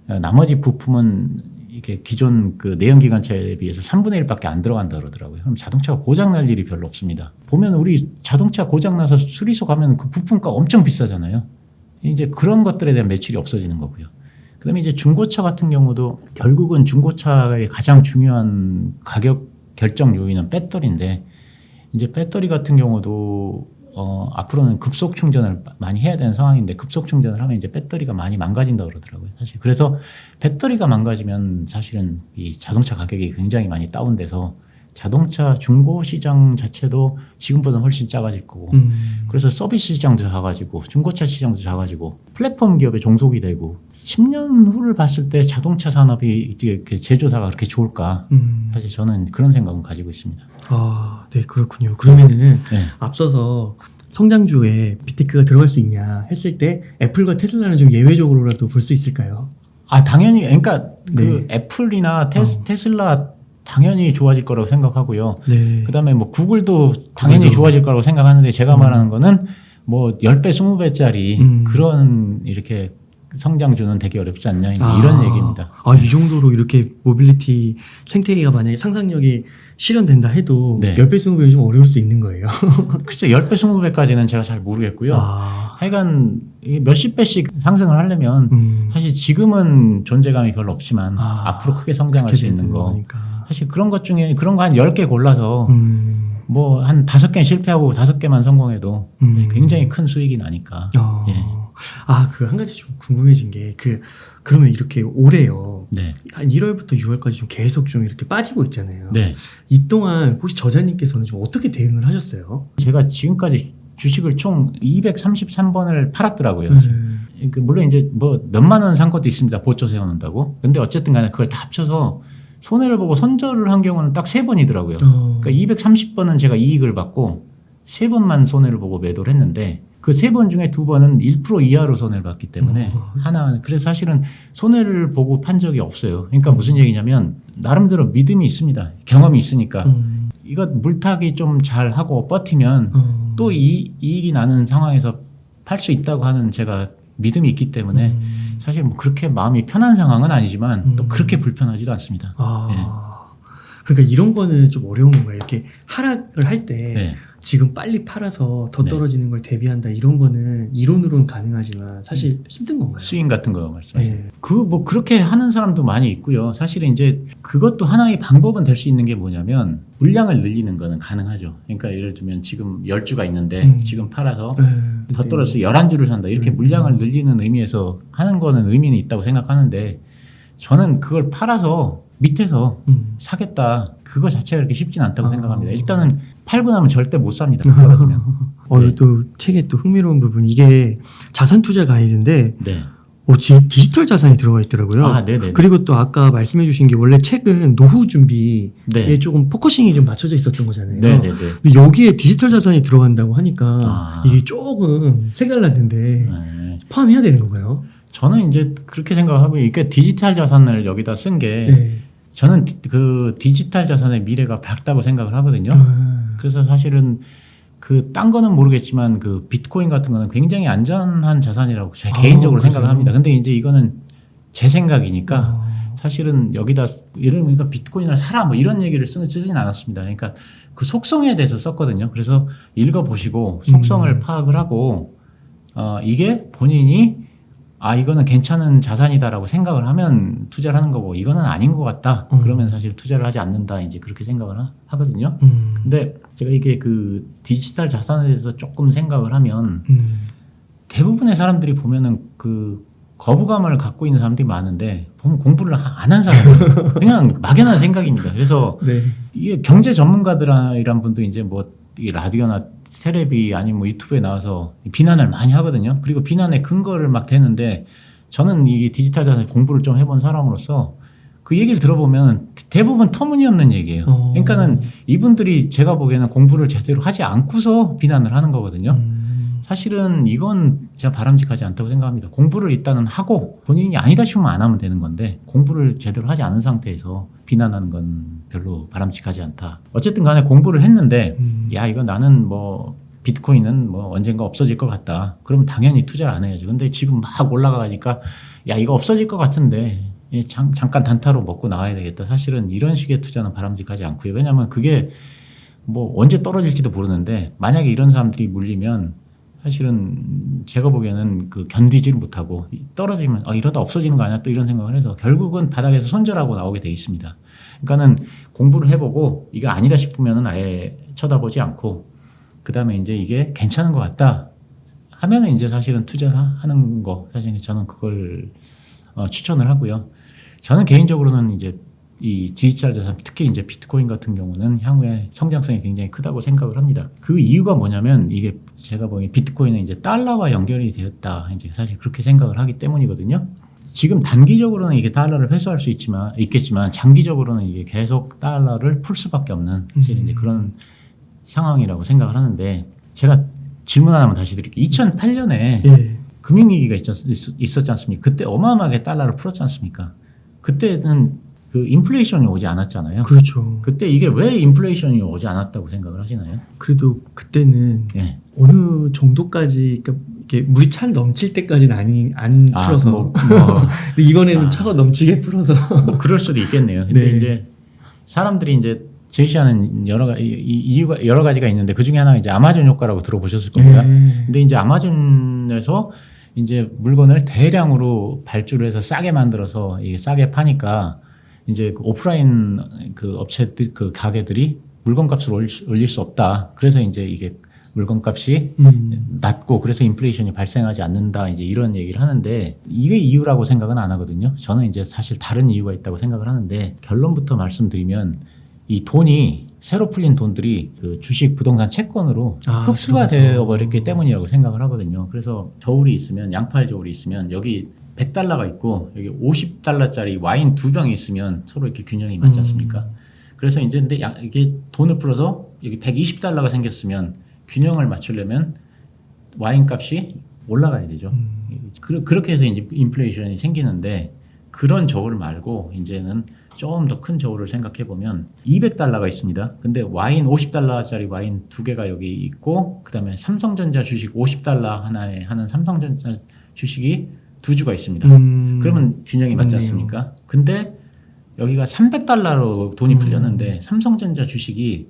나머지 부품은 이게 기존 그 내연기관차에 비해서 3분의 1밖에 안 들어간다 그러더라고요. 그럼 자동차가 고장 날 일이 별로 없습니다. 보면 우리 자동차 고장 나서 수리소 가면 그 부품가 엄청 비싸잖아요. 이제 그런 것들에 대한 매출이 없어지는 거고요. 그다음에 이제 중고차 같은 경우도 결국은 중고차의 가장 중요한 가격 결정 요인은 배터리인데 이제 배터리 같은 경우도 앞으로는 급속 충전을 많이 해야 되는 상황인데 급속 충전을 하면 이제 배터리가 많이 망가진다고 그러더라고요. 사실 그래서 배터리가 망가지면 사실은 이 자동차 가격이 굉장히 많이 다운돼서 자동차 중고 시장 자체도 지금보다 훨씬 작아질 거고 그래서 서비스 시장도 작아지고 중고차 시장도 작아지고 플랫폼 기업에 종속이 되고 10년 후를 봤을 때 자동차 산업이 이렇게 제조사가 그렇게 좋을까? 사실 저는 그런 생각은 가지고 있습니다. 아, 네, 그렇군요. 그러면은 앞서서 성장주에 빅테크가 들어갈 수 있냐 했을 때 애플과 테슬라는 좀 예외적으로라도 볼 수 있을까요? 아, 당연히 그러니까 그 애플이나 테슬라 당연히 좋아질 거라고 생각하고요. 그다음에 뭐 구글도 당연히 좋아질 거라고 생각하는데 제가 말하는 거는 뭐 10배, 20배짜리 그런 이렇게 성장주는 되게 어렵지 않냐 이런 얘기입니다. 아, 이 정도로 이렇게 모빌리티 생태계가 만약에 상상력이 실현된다 해도 10배, 20배는 좀 어려울 수 있는 거예요. 글쎄 10배, 20배까지는 제가 잘 모르겠고요. 하여간 몇십 배씩 상승을 하려면 사실 지금은 존재감이 별로 없지만 앞으로 크게 성장할 수 있는 거 사실 그런 것 중에 그런 거 한 10개 골라서 뭐 한 5개 실패하고 5개만 성공해도 굉장히 큰 수익이 나니까. 아, 그 한 가지 좀 궁금해진 게 그러면 이렇게 올해요. 한 1월부터 6월까지 좀 계속 좀 이렇게 빠지고 있잖아요. 이 동안 혹시 저자님께서는 좀 어떻게 대응을 하셨어요? 제가 지금까지 주식을 총 233번을 팔았더라고요. 물론 이제 뭐 몇만 원 산 것도 있습니다. 보초 세워놓는다고. 근데 어쨌든 간에 그걸 다 합쳐서 손해를 보고 손절을 한 경우는 딱 3번이더라고요. 그러니까 230번은 제가 이익을 받고 3번만 손해를 보고 매도를 했는데 그 3번 중에 2번은 1% 이하로 손해를 봤기 때문에 그래서 사실은 손해를 보고 판 적이 없어요. 그러니까 무슨 얘기냐면 나름대로 믿음이 있습니다. 경험이 있으니까. 이거 물타기 좀 잘하고 버티면 또 이익이 나는 상황에서 팔 수 있다고 하는 제가 믿음이 있기 때문에 사실 뭐 그렇게 마음이 편한 상황은 아니지만 또 그렇게 불편하지도 않습니다. 그러니까 이런 거는 좀 어려운 건가요? 이렇게 하락을 할 때 지금 빨리 팔아서 더 떨어지는 걸 대비한다 이런 거는 이론으로는 가능하지만 사실 힘든 건가요? 스윙 같은 거 말씀하시죠. 뭐 그렇게 하는 사람도 많이 있고요. 사실은 이제 그것도 하나의 방법은 될 수 있는 게 뭐냐면 물량을 늘리는 거는 가능하죠. 그러니까 예를 들면 지금 10주가 있는데 지금 팔아서 더 떨어져서 11주를 산다. 이렇게 물량을 늘리는 의미에서 하는 거는 의미는 있다고 생각하는데 저는 그걸 팔아서 밑에서 사겠다. 그거 자체가 그렇게 쉽진 않다고 생각합니다. 일단은 팔고 나면 절대 못 삽니다. 떨어지면. 또 책에 또 흥미로운 부분 이게 자산 투자 가이드인데 디지털 자산이 들어가 있더라고요. 그리고 또 아까 말씀해 주신 게 원래 책은 노후 준비에 조금 포커싱이 좀 맞춰져 있었던 거잖아요. 근데 여기에 디지털 자산이 들어간다고 하니까 이게 조금 색달랐는데 포함해야 되는 건가요? 저는 이제 그렇게 생각하고 이게 디지털 자산을 여기다 쓴 게 저는 그 디지털 자산의 미래가 밝다고 생각을 하거든요. 그래서 사실은 그 딴 거는 모르겠지만 그 비트코인 같은 거는 굉장히 안전한 자산이라고 제가 개인적으로 생각을 합니다. 근데 이제 이거는 제 생각이니까 사실은 여기다 예를 들면 비트코인을 사라 뭐 이런 얘기를 쓰진 않았습니다. 그러니까 그 속성에 대해서 썼거든요. 그래서 읽어보시고 속성을 파악을 하고 이게 본인이 이거는 괜찮은 자산이다라고 생각을 하면 투자를 하는 거고 이거는 아닌 것 같다. 그러면 사실 투자를 하지 않는다. 이제 그렇게 생각을 하거든요. 근데 제가 이게 그 디지털 자산에 대해서 조금 생각을 하면 대부분의 사람들이 보면은 그 거부감을 갖고 있는 사람들이 많은데 보면 공부를 안 한 사람은 그냥 막연한 생각입니다. 그래서 이게 경제 전문가들이란 분도 이제 뭐 이 라디오나 텔레비 아니면 뭐 유튜브에 나와서 비난을 많이 하거든요. 그리고 비난의 근거를 막 대는데 저는 이 디지털 자산 공부를 좀 해본 사람으로서 그 얘기를 들어보면 대부분 터무니없는 얘기예요. 그러니까는 이분들이 제가 보기에는 공부를 제대로 하지 않고서 비난을 하는 거거든요. 사실은 이건 제가 바람직하지 않다고 생각합니다. 공부를 일단은 하고 본인이 아니다 싶으면 안 하면 되는 건데 공부를 제대로 하지 않은 상태에서 비난하는 건 별로 바람직하지 않다. 어쨌든 간에 공부를 했는데 야 이거 나는 뭐 비트코인은 뭐 언젠가 없어질 것 같다. 그러면 당연히 투자를 안 해야죠. 근데 지금 막 올라가니까 야 이거 없어질 것 같은데 잠깐 단타로 먹고 나가야 되겠다. 사실은 이런 식의 투자는 바람직하지 않고요. 왜냐하면 그게 뭐 언제 떨어질지도 모르는데 만약에 이런 사람들이 물리면 사실은 제가 보기에는 그 견디지를 못하고 떨어지면 이러다 없어지는 거 아니야 또 이런 생각을 해서 결국은 바닥에서 손절하고 나오게 돼 있습니다. 그러니까는 공부를 해보고 이거 아니다 싶으면은 아예 쳐다보지 않고 그다음에 이제 이게 괜찮은 것 같다 하면은 이제 사실은 투자를 하는 거 사실 저는 그걸 추천을 하고요. 저는 개인적으로는 이제 이 디지털 자산, 특히 이제 비트코인 같은 경우는 향후에 성장성이 굉장히 크다고 생각을 합니다. 그 이유가 뭐냐면 이게 제가 보기엔 비트코인은 이제 달러와 연결이 되었다. 이제 사실 그렇게 생각을 하기 때문이거든요. 지금 단기적으로는 이게 달러를 회수할 수 있겠지만 장기적으로는 이게 계속 달러를 풀 수밖에 없는 사실 이제 그런 상황이라고 생각을 하는데 제가 질문 하나만 다시 드릴게요. 2008년에 예. 금융위기가 있었지 않습니까? 그때 어마어마하게 달러를 풀었지 않습니까? 그때는 그 인플레이션이 오지 않았잖아요. 그렇죠. 그때 이게 왜 인플레이션이 오지 않았다고 생각을 하시나요? 그래도 그때는 네. 어느 정도까지 그러니까 이렇게 물이 차 넘칠 때까지는 안 풀어서 근데 이번에는 차가 넘치게 풀어서 뭐 그럴 수도 있겠네요. 근데 네. 이제 사람들이 이제 제시하는 이유가 여러 가지가 있는데 그 중에 하나가 이제 아마존 효과라고 들어보셨을 겁니다. 근데 이제 아마존에서 이제 물건을 대량으로 발주를 해서 싸게 만들어서 이게 싸게 파니까 이제 그 오프라인 그 업체들 그 가게들이 물건값을 올릴 수 없다. 그래서 이제 이게 물건값이 낮고 그래서 인플레이션이 발생하지 않는다. 이제 이런 얘기를 하는데 이게 이유라고 생각은 안 하거든요. 저는 이제 사실 다른 이유가 있다고 생각을 하는데 결론부터 말씀드리면 이 돈이 새로 풀린 돈들이 그 주식, 부동산, 채권으로 흡수가 되어버렸기 때문이라고 생각을 하거든요. 그래서 저울이 있으면 양팔 저울이 있으면 여기 100달러가 있고 여기 50달러짜리 와인 2병이 있으면 서로 이렇게 균형이 맞지 않습니까? 그래서 이제 근데 이게 돈을 풀어서 여기 120달러가 생겼으면 균형을 맞추려면 와인 값이 올라가야 되죠. 그렇게 해서 이제 인플레이션이 생기는데 그런 저울 말고 이제는 조금 더 큰 저울을 생각해 보면 200달러가 있습니다. 근데 와인 50달러짜리 와인 2개가 여기 있고 그다음에 삼성전자 주식 50달러 하나에 하는 삼성전자 주식이 2주가 있습니다. 그러면 균형이 맞지 않습니까? 근데 여기가 300달러로 돈이 풀렸는데 삼성전자 주식이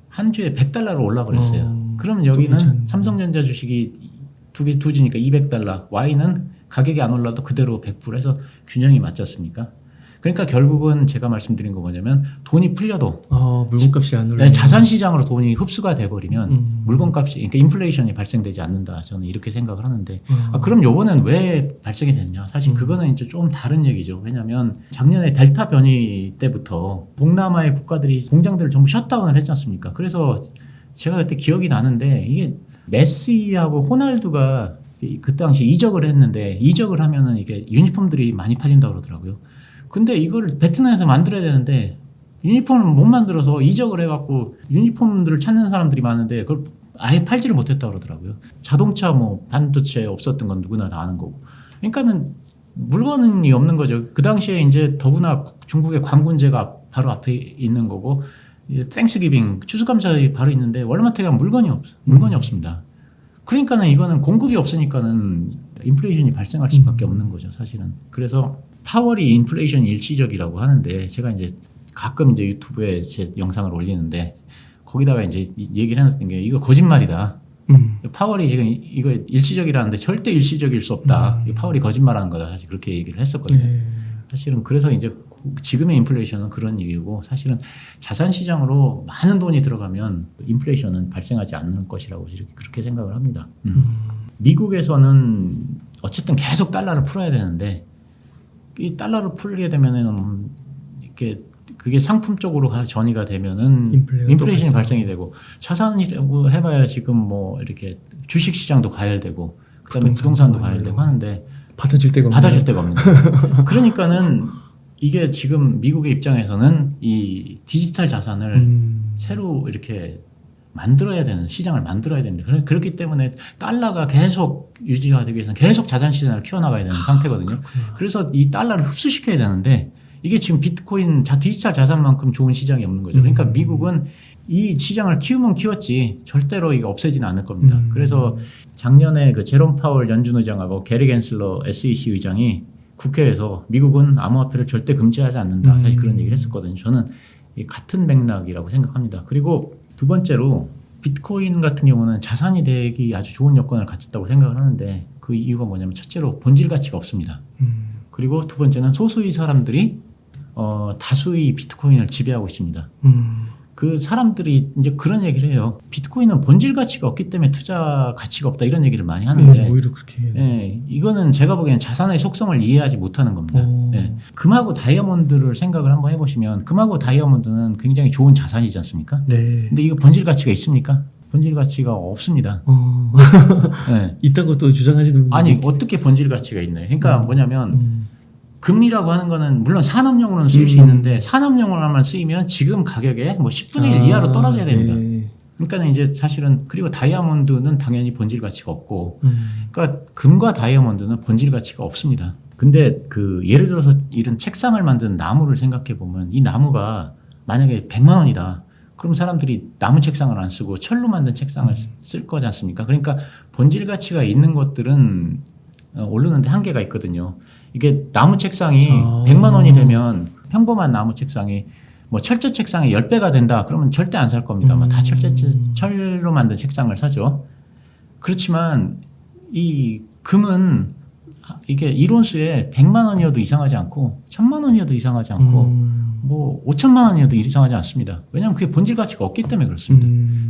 한 주에 100달러로 올라버렸어요. 그러면 여기는 삼성전자 주식이 2주니까 200달러, 와인은 가격이 안 올라도 그대로 100% 해서 균형이 맞지 않습니까? 그러니까 결국은 제가 말씀드린 거 뭐냐면 돈이 풀려도 물건값이 안 올라요. 자산 시장으로 돈이 흡수가 돼버리면 물건값이 그러니까 인플레이션이 발생되지 않는다. 저는 이렇게 생각을 하는데 그럼 요번엔 왜 발생이 됐냐? 사실 그거는 이제 좀 다른 얘기죠. 왜냐하면 작년에 델타 변이 때부터 동남아의 국가들이 공장들을 전부 셧다운을 했지 않습니까? 그래서 제가 그때 기억이 나는데 이게 메시하고 호날두가 그 당시 이적을 했는데 이적을 하면은 이게 유니폼들이 많이 팔린다고 그러더라고요. 근데 이걸 베트남에서 만들어야 되는데 유니폼을 못 만들어서 이적을 해갖고 유니폼들을 찾는 사람들이 많은데 그걸 아예 팔지를 못했다고 그러더라고요. 자동차 뭐 반도체 없었던 건 누구나 다 아는 거고. 그러니까는 물건이 없는 거죠. 그 당시에 이제 더구나 중국의 광군제가 바로 앞에 있는 거고 땡스기빙 추수감사절이 바로 있는데 월마트에 물건이 없습니다. 그러니까는 이거는 공급이 없으니까는 인플레이션이 발생할 수밖에 없는 거죠, 사실은. 그래서 파월이 인플레이션 일시적이라고 하는데 제가 이제 가끔 이제 유튜브에 제 영상을 올리는데 거기다가 이제 얘기를 해놨던 게 이거 거짓말이다. 파월이 지금 이거 일시적이라는데 절대 일시적일 수 없다. 파월이 거짓말하는 거다. 사실 그렇게 얘기를 했었거든요. 사실은 그래서 이제 지금의 인플레이션은 그런 이유고 사실은 자산 시장으로 많은 돈이 들어가면 인플레이션은 발생하지 않는 것이라고 그렇게 생각을 합니다. 미국에서는 어쨌든 계속 달러를 풀어야 되는데 이 달러를 풀게 되면은 이렇게 그게 상품 쪽으로 전이가 되면은 인플레이션이 발생이 되고 자산이라고 해봐야 지금 뭐 이렇게 주식 시장도 과열되고 그다음에 부동산도 과열되고 하는데 받아줄 데가 없는 거예요. 그러니까는 이게 지금 미국의 입장에서는 이 디지털 자산을 새로 이렇게 만들어야 되는 시장을 만들어야 됩니다. 그렇기 때문에 달러가 계속 유지가 되기 위해서는 계속 자산 시장을 키워나가야 되는 상태거든요. 그래서 이 달러를 흡수시켜야 되는데 이게 지금 비트코인 디지털 자산만큼 좋은 시장이 없는 거죠. 그러니까 미국은 이 시장을 키우면 키웠지 절대로 이게 없애지는 않을 겁니다. 그래서 작년에 그 제롬 파월 연준 의장하고 게리 겐슬러 SEC 의장이 국회에서 미국은 암호화폐를 절대 금지하지 않는다. 사실 그런 얘기를 했었거든요. 저는 같은 맥락이라고 생각합니다. 그리고 두 번째로 비트코인 같은 경우는 자산이 되기 아주 좋은 여건을 갖췄다고 생각을 하는데 그 이유가 뭐냐면 첫째로 본질 가치가 없습니다. 그리고 두 번째는 소수의 사람들이 다수의 비트코인을 지배하고 있습니다. 그 사람들이 이제 그런 얘기를 해요. 비트코인은 본질 가치가 없기 때문에 투자 가치가 없다 이런 얘기를 많이 하는데 오히려 그렇게 해요. 예, 이거는 제가 보기에는 자산의 속성을 이해하지 못하는 겁니다. 예, 금하고 다이아몬드를 생각을 한번 해보시면 금하고 다이아몬드는 굉장히 좋은 자산이지 않습니까? 네. 근데 이거 본질 가치가 있습니까? 본질 가치가 없습니다. 네. 있다고 또 주장하시는 분들 아니 어떻게 본질 가치가 있나요? 그러니까 뭐냐면 금이라고 하는 거는 물론 산업용으로는 쓰일 수 있는데 산업용으로만 쓰이면 지금 가격에 뭐 10분의 1 이하로 떨어져야 됩니다. 네. 그러니까 이제 사실은 그리고 다이아몬드는 당연히 본질 가치가 없고 그러니까 금과 다이아몬드는 본질 가치가 없습니다. 근데 그 예를 들어서 이런 책상을 만든 나무를 생각해 보면 이 나무가 만약에 100만 원이다. 그럼 사람들이 나무 책상을 안 쓰고 철로 만든 책상을 쓸 거지 않습니까? 그러니까 본질 가치가 있는 것들은 오르는데 한계가 있거든요. 이게 나무 책상이 100만 원이 되면 평범한 나무 책상이 뭐 철제 책상이 10배가 된다. 그러면 절대 안 살 겁니다만 다 철로 만든 책상을 사죠. 그렇지만 이 금은 이게 이론수에 100만 원이어도 이상하지 않고 1000만 원이어도 이상하지 않고 뭐 5천만 원이어도 이상하지 않습니다. 왜냐하면 그게 본질 가치가 없기 때문에 그렇습니다.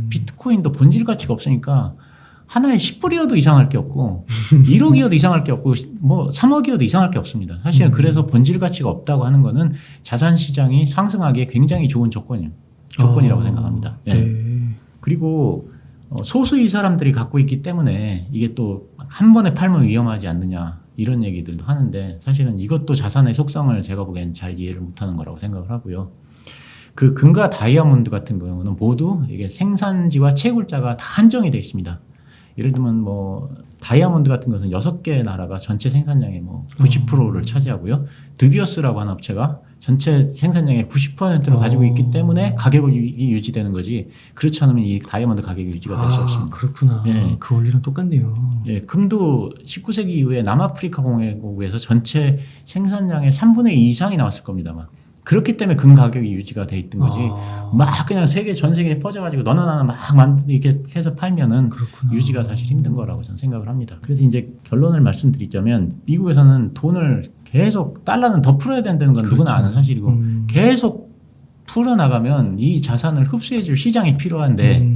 비트코인도 본질 가치가 없으니까 하나에 10불이어도 이상할 게 없고 1억이어도 이상할 게 없고 뭐 3억이어도 이상할 게 없습니다. 사실은 그래서 본질 가치가 없다고 하는 거는 자산 시장이 상승하기에 굉장히 좋은 조건이라고 생각합니다. 네. 네. 그리고 소수의 사람들이 갖고 있기 때문에 이게 또 한 번에 팔면 위험하지 않느냐 이런 얘기들도 하는데 사실은 이것도 자산의 속성을 제가 보기엔 잘 이해를 못하는 거라고 생각을 하고요. 그 금과 다이아몬드 같은 경우는 모두 이게 생산지와 채굴자가 다 한정이 되어 있습니다. 예를 들면 뭐 다이아몬드 같은 것은 6개 나라가 전체 생산량의 뭐 90%를 차지하고요. 드비어스라고 하는 업체가 전체 생산량의 90%를 가지고 있기 때문에 가격이 유지되는 거지. 그렇지 않으면 이 다이아몬드 가격이 유지가 될 수 없습니다. 그렇구나. 예. 그 원리랑 똑같네요. 예, 금도 19세기 이후에 남아프리카 공화국에서 전체 생산량의 3분의 2 이상이 나왔을 겁니다만. 그렇기 때문에 금 가격이 유지가 돼 있던 거지. 막 그냥 전 세계에 퍼져가지고 너나 나나 막 이렇게 해서 팔면은 그렇구나. 유지가 사실 힘든 거라고 저는 생각을 합니다. 그래서 이제 결론을 말씀드리자면 미국에서는 돈을 계속 달러는 더 풀어야 된다는 건 누구나 아는 사실이고 계속 풀어나가면 이 자산을 흡수해줄 시장이 필요한데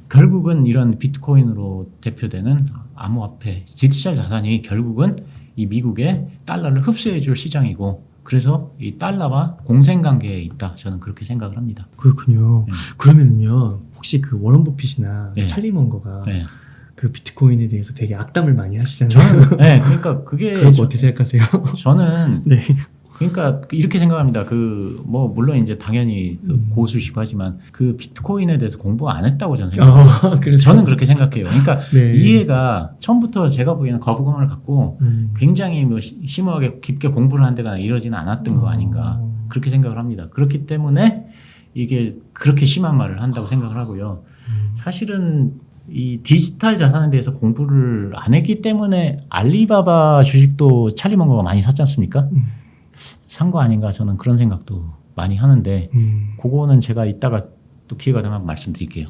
결국은 이런 비트코인으로 대표되는 암호화폐, 디지털 자산이 결국은 이 미국의 달러를 흡수해줄 시장이고 그래서 이 달러와 공생관계에 있다. 저는 그렇게 생각을 합니다. 그렇군요. 그러면은요, 혹시 그 워런 버핏이나 네. 찰리 먼거가 네. 그 비트코인에 대해서 되게 악담을 많이 하시잖아요. 저는, 네, 그러니까 그게. 그런 거 어떻게 생각하세요? 저는. 네. 그러니까 이렇게 생각합니다. 뭐 물론 이제 당연히 고수시고 하지만 그 비트코인에 대해서 공부 안 했다고 저는 생각해요. 저는 그렇게 생각해요. 그러니까 네. 이해가 처음부터 제가 보기에는 거부감을 갖고 굉장히 뭐 심오하게 깊게 공부를 한다거나 이러지는 않았던 거 아닌가 그렇게 생각을 합니다. 그렇기 때문에 이게 그렇게 심한 말을 한다고 생각을 하고요. 사실은 이 디지털 자산에 대해서 공부를 안 했기 때문에 알리바바 주식도 찰리 먼거가 많이 샀지 않습니까? 산 거 아닌가 저는 그런 생각도 많이 하는데 그거는 제가 이따가 또 기회가 되면 말씀드릴게요.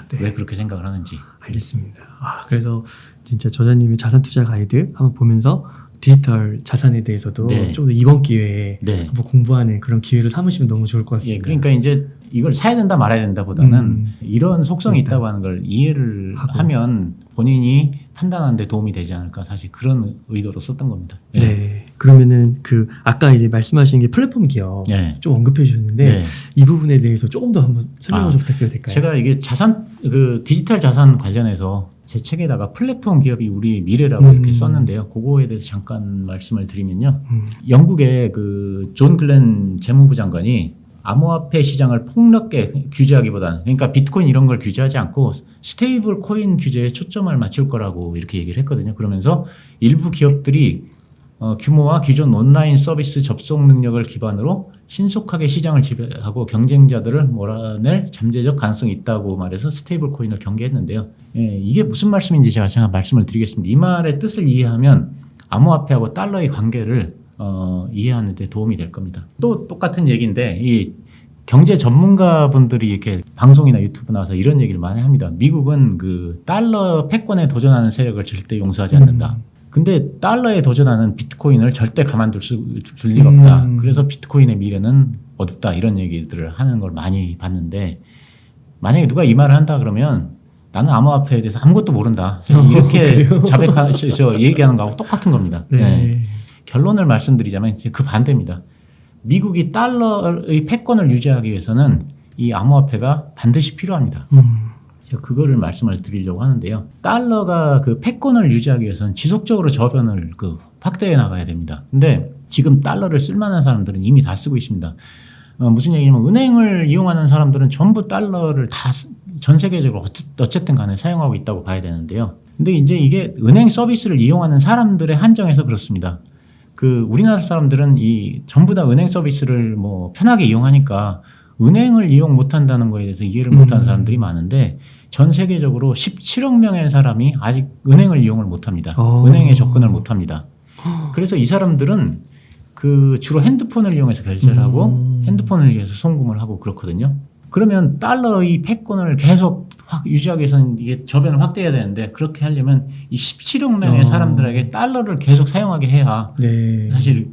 네. 왜 그렇게 생각을 하는지. 알겠습니다. 그래서 진짜 저자님의 자산 투자 가이드 한번 보면서 디지털 자산에 대해서도 네. 좀 더 이번 기회에 네. 한번 공부하는 그런 기회를 삼으시면 너무 좋을 것 같습니다. 예, 그러니까 이제 이걸 사야 된다 말아야 된다보다는 이런 속성이 있다고 하는 걸 이해를 하면 본인이 판단하는 데 도움이 되지 않을까 사실 그런 의도로 썼던 겁니다. 예. 네. 그러면은 그 아까 이제 말씀하신 게 플랫폼 기업 네. 좀 언급해 주셨는데 네. 이 부분에 대해서 조금 더 한번 설명을 좀 부탁드려도 될까요? 제가 이게 그 디지털 자산 관련해서 제 책에다가 플랫폼 기업이 우리 미래라고 이렇게 썼는데요. 그거에 대해서 잠깐 말씀을 드리면요. 영국의 그 존 글렌 재무부 장관이 암호화폐 시장을 폭넓게 규제하기보다는 그러니까 비트코인 이런 걸 규제하지 않고 스테이블 코인 규제에 초점을 맞출 거라고 이렇게 얘기를 했거든요. 그러면서 일부 기업들이 규모와 기존 온라인 서비스 접속 능력을 기반으로 신속하게 시장을 지배하고 경쟁자들을 몰아낼 잠재적 가능성이 있다고 말해서 스테이블 코인을 경계했는데요. 예, 이게 무슨 말씀인지 제가 말씀을 드리겠습니다. 이 말의 뜻을 이해하면 암호화폐하고 달러의 관계를 이해하는 데 도움이 될 겁니다. 또 똑같은 얘기인데 이 경제 전문가분들이 이렇게 방송이나 유튜브 나와서 이런 얘기를 많이 합니다. 미국은 그 달러 패권에 도전하는 세력을 절대 용서하지 않는다. 근데 달러에 도전하는 비트코인을 절대 가만둘 줄 리가 없다. 그래서 비트코인의 미래는 어둡다. 이런 얘기들을 하는 걸 많이 봤는데 만약에 누가 이 말을 한다 그러면 나는 암호화폐에 대해서 아무것도 모른다. 이렇게 자백하셔 얘기하는 거하고 똑같은 겁니다. 네. 네. 결론을 말씀드리자면 그 반대입니다. 미국이 달러의 패권을 유지하기 위해서는 이 암호화폐가 반드시 필요합니다. 제가 그거를 말씀을 드리려고 하는데요. 달러가 그 패권을 유지하기 위해서는 지속적으로 저변을 확대해 나가야 됩니다. 근데 지금 달러를 쓸만한 사람들은 이미 다 쓰고 있습니다. 무슨 얘기냐면 은행을 이용하는 사람들은 전부 달러를 다 전 세계적으로 어쨌든 간에 사용하고 있다고 봐야 되는데요. 근데 이제 이게 은행 서비스를 이용하는 사람들의 한정에서 그렇습니다. 우리나라 사람들은 전부 다 은행 서비스를 뭐 편하게 이용하니까 은행을 이용 못한다는 거에 대해서 이해를 못하는 사람들이 많은데 전 세계적으로 17억 명의 사람이 아직 은행을 이용을 못합니다. 은행에 접근을 못합니다. 그래서 이 사람들은 주로 핸드폰을 이용해서 결제를 하고 핸드폰을 이용해서 송금을 하고 그렇거든요. 그러면 달러의 패권을 계속 유지하기 위해서는 이게 저변을 확대해야 되는데 그렇게 하려면 이 17억 명의 사람들에게 달러를 계속 사용하게 해야 네. 사실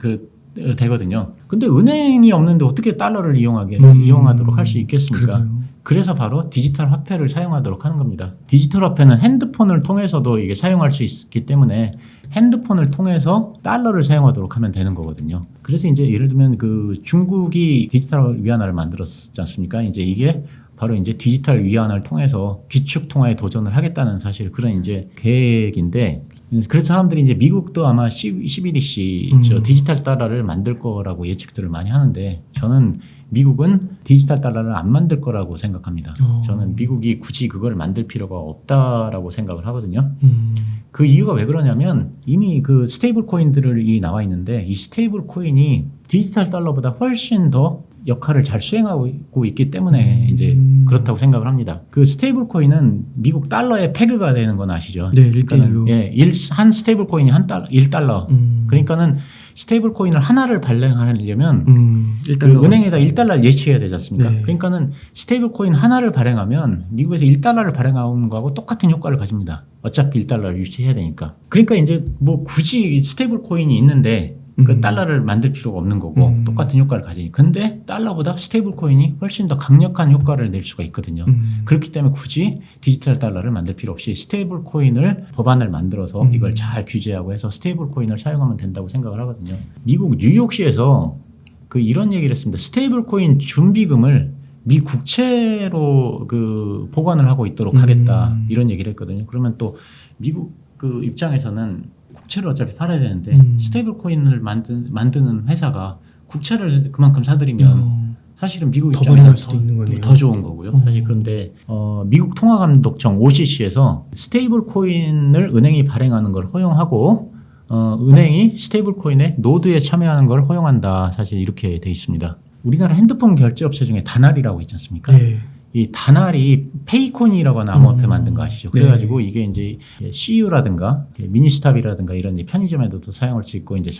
되거든요. 근데 은행이 없는데 어떻게 달러를 이용하도록 할 수 있겠습니까? 그래요. 그래서 바로 디지털 화폐를 사용하도록 하는 겁니다. 디지털 화폐는 핸드폰을 통해서도 이게 사용할 수 있기 때문에 핸드폰을 통해서 달러를 사용하도록 하면 되는 거거든요. 그래서 이제 예를 들면 중국이 디지털 위안화를 만들었지 않습니까? 이제 이게 바로 이제 디지털 위안화를 통해서 기축 통화에 도전을 하겠다는 사실 그런 이제 계획인데 그래서 사람들이 이제 미국도 아마 CBDC 디지털 달러를 만들 거라고 예측들을 많이 하는데 저는 미국은 디지털 달러를 안 만들 거라고 생각합니다. 저는 미국이 굳이 그걸 만들 필요가 없다라고 생각을 하거든요. 그 이유가 왜 그러냐면 이미 스테이블 코인들이 나와 있는데 이 스테이블 코인이 디지털 달러보다 훨씬 더 역할을 잘 수행하고 있기 때문에 이제 그렇다고 생각을 합니다. 스테이블 코인은 미국 달러의 페그가 되는 건 아시죠? 네, 1대1로. 예, 한 스테이블 코인이 1달러. 그러니까는 스테이블 코인을 하나를 발행하려면 은행에다 1달러를 예치해야 되지 않습니까? 네. 그러니까는 스테이블 코인 하나를 발행하면 미국에서 1달러를 발행하는 거하고 똑같은 효과를 가집니다. 어차피 1달러를 유치해야 되니까. 그러니까 이제 뭐 굳이 스테이블 코인이 있는데 달러를 만들 필요가 없는 거고 똑같은 효과를 가지니. 근데 달러보다 스테이블 코인이 훨씬 더 강력한 효과를 낼 수가 있거든요. 그렇기 때문에 굳이 디지털 달러를 만들 필요 없이 스테이블 코인을 법안을 만들어서 이걸 잘 규제하고 해서 스테이블 코인을 사용하면 된다고 생각을 하거든요. 미국 뉴욕시에서 이런 얘기를 했습니다. 스테이블 코인 준비금을 미 국채로 보관을 하고 있도록 하겠다 이런 얘기를 했거든요. 그러면 또 미국 입장에서는 국채를 어차피 팔아야 되는데 스테이블 코인을 만드는 회사가 국채를 그만큼 사들이면 사실은 미국 입장에서는 더 좋은 거고요. 사실 그런데 미국 통화감독청 OCC에서 스테이블 코인을 은행이 발행하는 걸 허용하고 은행이 스테이블 코인의 노드에 참여하는 걸 허용한다. 사실 이렇게 돼 있습니다. 우리나라 핸드폰 결제 업체 중에 다날이라고 있지 않습니까? 네. 이 다날이 페이콘이라고 하는 암호화폐 만든 거 아시죠? 그래가지고 네. 이게 이제 CU라든가 미니스탑이라든가 이런 편의점에도 사용할 수 있고 이제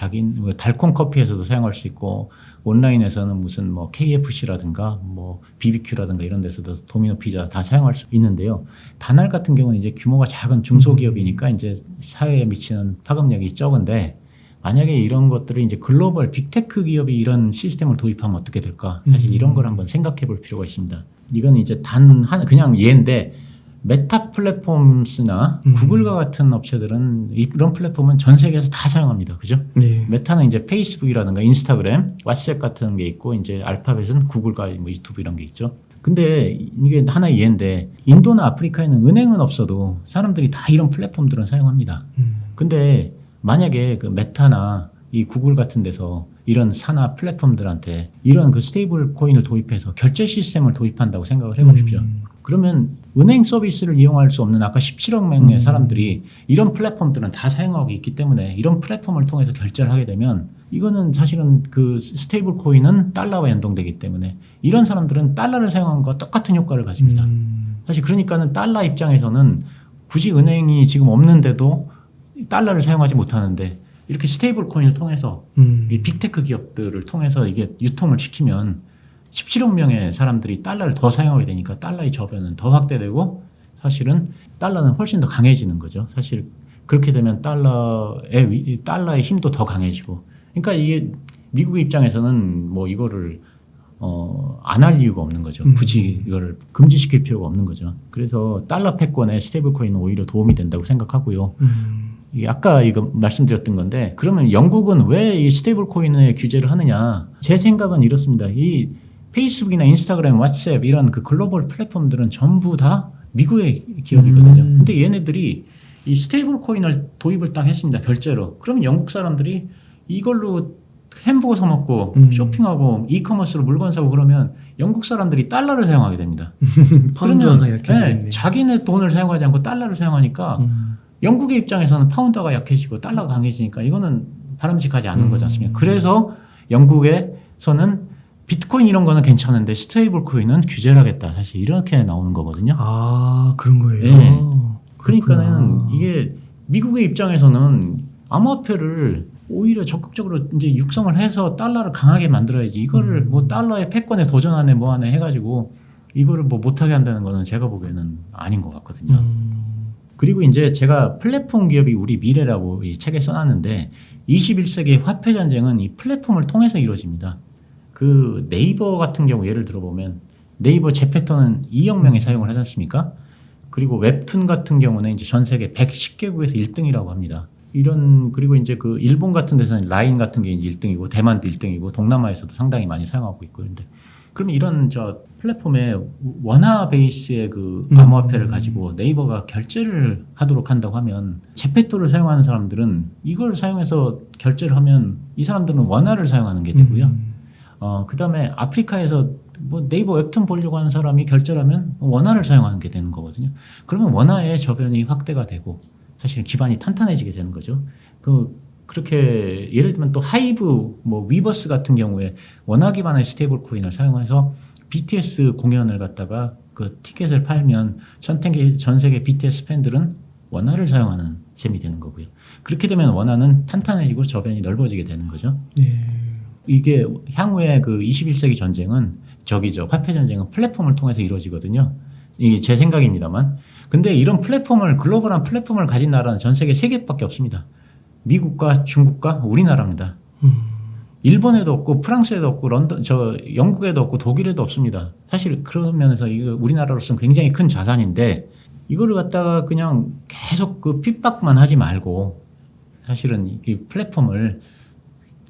달콤 커피에서도 사용할 수 있고 온라인에서는 무슨 뭐 KFC라든가 뭐 BBQ라든가 이런 데서도 도미노 피자 다 사용할 수 있는데요. 다날 같은 경우는 이제 규모가 작은 중소기업이니까 이제 사회에 미치는 파급력이 적은데 만약에 이런 것들을 이제 글로벌 빅테크 기업이 이런 시스템을 도입하면 어떻게 될까? 사실 이런 걸 한번 생각해 볼 필요가 있습니다. 이건 이제 그냥 예인데 메타 플랫폼스나 구글과 같은 업체들은 이런 플랫폼은 전 세계에서 다 사용합니다. 그죠? 네. 메타는 이제 페이스북이라든가 인스타그램, 왓츠앱 같은 게 있고 이제 알파벳은 구글과 뭐 유튜브 이런 게 있죠. 근데 이게 하나의 예인데 인도나 아프리카에는 은행은 없어도 사람들이 다 이런 플랫폼들은 사용합니다. 근데 만약에 메타나 이 구글 같은 데서 이런 산하 플랫폼들한테 이런 스테이블 코인을 도입해서 결제 시스템을 도입한다고 생각을 해보십시오. 그러면 은행 서비스를 이용할 수 없는 아까 17억 명의 사람들이 이런 플랫폼들은 다 사용하고 있기 때문에 이런 플랫폼을 통해서 결제를 하게 되면 이거는 사실은 스테이블 코인은 달러와 연동되기 때문에 이런 사람들은 달러를 사용한 것과 똑같은 효과를 가집니다. 사실 그러니까는 달러 입장에서는 굳이 은행이 지금 없는데도 달러를 사용하지 못하는데 이렇게 스테이블 코인을 통해서 이 빅테크 기업들을 통해서 이게 유통을 시키면 17억 명의 사람들이 달러를 더 사용하게 되니까 달러의 저변은 더 확대되고 사실은 달러는 훨씬 더 강해지는 거죠. 사실 그렇게 되면 달러의 힘도 더 강해지고. 그러니까 이게 미국의 입장에서는 뭐 이거를 안 할 이유가 없는 거죠. 굳이 이거를 금지시킬 필요가 없는 거죠. 그래서 달러 패권에 스테이블 코인은 오히려 도움이 된다고 생각하고요. 아까 이거 말씀드렸던 건데, 그러면 영국은 왜 이 스테이블 코인의 규제를 하느냐? 제 생각은 이렇습니다. 이 페이스북이나 인스타그램, 왓츠앱 이런 그 글로벌 플랫폼들은 전부 다 미국의 기업이거든요. 근데 얘네들이 이 스테이블 코인을 도입을 딱 했습니다. 결제로. 그러면 영국 사람들이 이걸로 햄버거 사 먹고 쇼핑하고 이커머스로 물건 사고 그러면 영국 사람들이 달러를 사용하게 됩니다. 파운드가 약해지네. 자기네 돈을 사용하지 않고 달러를 사용하니까 영국의 입장에서는 파운드가 약해지고 달러가 강해지니까 이거는 바람직하지 않는 거지 않습니까? 그래서 영국에서는 비트코인 이런 거는 괜찮은데 스테이블 코인은 규제를 하겠다. 사실 이렇게 나오는 거거든요. 아, 그런 거예요? 네. 그러니까는 이게 미국의 입장에서는 암호화폐를 오히려 적극적으로 이제 육성을 해서 달러를 강하게 만들어야지. 이거를 뭐 달러의 패권에 도전하네 뭐하네 해가지고 이거를 뭐 못하게 한다는 거는 제가 보기에는 아닌 것 같거든요. 그리고 이제 제가 플랫폼 기업이 우리 미래라고 이 책에 써놨는데 21세기의 화폐 전쟁은 이 플랫폼을 통해서 이루어집니다. 그 네이버 같은 경우 예를 들어보면 네이버 제 패턴은 2억 명이 사용을 하지 않습니까? 그리고 웹툰 같은 경우는 이제 전 세계 110개국에서 1등이라고 합니다. 그리고 이제 그 일본 같은 데서는 라인 같은 게 이제 1등이고 대만도 1등이고 동남아에서도 상당히 많이 사용하고 있고 그런데 그러면 이런 플랫폼에 원화 베이스의 그 암호화폐를 가지고 네이버가 결제를 하도록 한다고 하면 제페토를 사용하는 사람들은 이걸 사용해서 결제를 하면 이 사람들은 원화를 사용하는 게 되고요. 그 다음에 아프리카에서 뭐 네이버 웹툰 보려고 하는 사람이 결제를 하면 원화를 사용하는 게 되는 거거든요. 그러면 원화의 저변이 확대가 되고 사실은 기반이 탄탄해지게 되는 거죠. 그렇게 예를 들면 또 하이브, 뭐 위버스 같은 경우에 원화 기반의 스테이블 코인을 사용해서 BTS 공연을 갖다가 그 티켓을 팔면 전 세계 BTS 팬들은 원화를 사용하는 셈이 되는 거고요. 그렇게 되면 원화는 탄탄해지고 저변이 넓어지게 되는 거죠. 네. 이게 향후에 그 21세기 전쟁은 화폐 전쟁은 플랫폼을 통해서 이루어지거든요. 이게 제 생각입니다만. 근데 이런 글로벌한 플랫폼을 가진 나라는 전 세계 3개밖에 없습니다. 미국과 중국과 우리나라입니다. 일본에도 없고 프랑스에도 없고 영국에도 없고 독일에도 없습니다. 사실 그런 면에서 이거 우리나라로서는 굉장히 큰 자산인데 이거를 갖다가 그냥 계속 그 핍박만 하지 말고 사실은 이 플랫폼을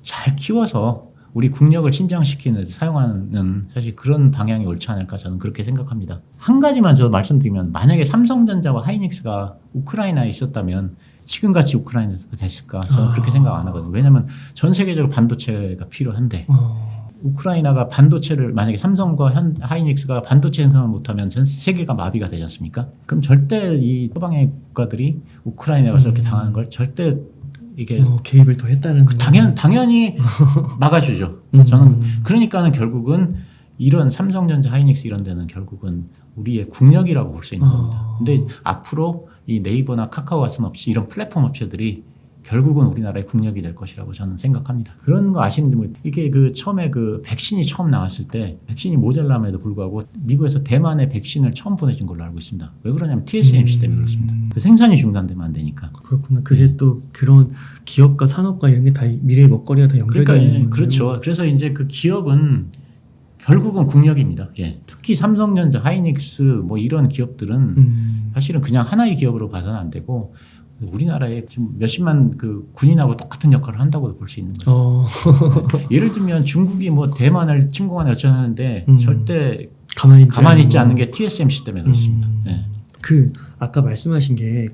잘 키워서 우리 국력을 신장시키는 데 사용하는 사실 그런 방향이 옳지 않을까 저는 그렇게 생각합니다. 한 가지만 저 말씀드리면 만약에 삼성전자와 하이닉스가 우크라이나에 있었다면 지금같이 우크라이나에서 됐을까 저는 그렇게 생각 안 하거든요. 왜냐하면 전 세계적으로 반도체가 필요한데 우크라이나가 반도체를 만약에 삼성과 하이닉스가 반도체 생산을 못하면 전 세계가 마비가 되지 않습니까? 그럼 절대 이 서방의 국가들이 우크라이나가 저렇게 당하는 걸 절대 이게 개입을 더 했다는 당연히 막아주죠. 저는 그러니까는 결국은 이런 삼성전자, 하이닉스 이런 데는 결국은 우리의 국력이라고 볼 수 있는 겁니다. 근데 앞으로 이 네이버나 카카오 같은 이런 플랫폼 업체들이 결국은 우리나라의 국력이 될 것이라고 저는 생각합니다. 그런 거 아시는지 모르겠어요. 이게 처음에 백신이 처음 나왔을 때 백신이 모자람에도 불구하고 미국에서 대만에 백신을 처음 보내준 걸로 알고 있습니다. 왜 그러냐면 TSMC 때문에 그렇습니다. 생산이 중단되면 안 되니까. 그렇구나. 그게 또 그런 기업과 산업과 이런 게 다 미래의 먹거리가 다 연결되어 있는 거예요. 그렇죠. 그래서 이제 그 기업은 결국은 국력입니다. 예. 특히 삼성전자, 하이닉스 뭐 이런 기업들은 사실은 그냥 하나의 기업으로 봐서는 안 되고 우리나라에 지금 몇십만 그 군인하고 똑같은 역할을 한다고도 볼 수 있는 거죠. 예를 들면 중국이 뭐 대만을 침공하는 어쩌나 하는데 절대 가만히 있지 않는 게 TSMC 때문에 그렇습니다. 네. 아까 말씀하신 게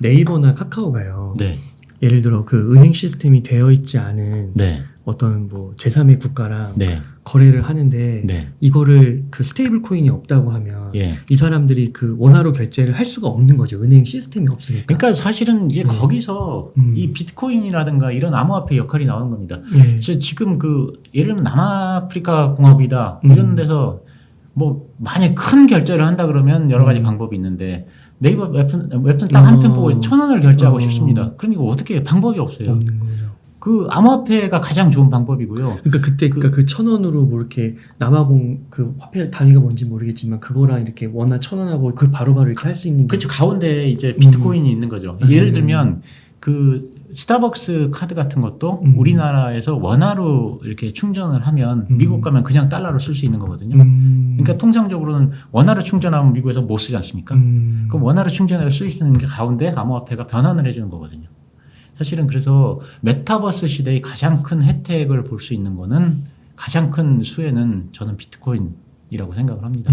네이버나 카카오가요. 네. 예를 들어 은행 시스템이 되어 있지 않은 네. 어떤 뭐 제3의 국가랑 네. 거래를 하는데 네. 이거를 스테이블 코인이 없다고 하면 이 사람들이 원화로 결제를 할 수가 없는 거죠. 은행 시스템이 없으니까. 그러니까 사실은 이제 거기서 이 비트코인이라든가 이런 암호화폐 역할이 나오는 겁니다. 지금 예를 들면 남아프리카 공화국이다 이런 데서 뭐 만약 큰 결제를 한다 그러면 여러 가지 방법이 있는데 네이버 웹툰 딱 한 편 보고 1,000원을 결제하고 싶습니다. 그럼 이거 어떻게 방법이 없어요. 없는 거죠. 그 암호화폐가 가장 좋은 방법이고요. 그러니까 그때 그 1,000원으로 뭐 이렇게 남아공 그 화폐 단위가 뭔지 모르겠지만 그거랑 이렇게 원화 1,000원하고 그 바로바로 이렇게 할 수 있는 게 그렇죠. 가운데 이제 비트코인이 있는 거죠. 예를 들면 그 스타벅스 카드 같은 것도 우리나라에서 원화로 이렇게 충전을 하면 미국 가면 그냥 달러로 쓸 수 있는 거거든요. 그러니까 통상적으로는 원화로 충전하면 미국에서 못 쓰지 않습니까? 그럼 원화로 충전해서 쓸 수 있는 게 가운데 암호화폐가 변환을 해주는 거거든요. 사실은 그래서 메타버스 시대의 가장 큰 혜택을 볼 수 있는 거는 가장 큰 수혜는 저는 비트코인이라고 생각을 합니다.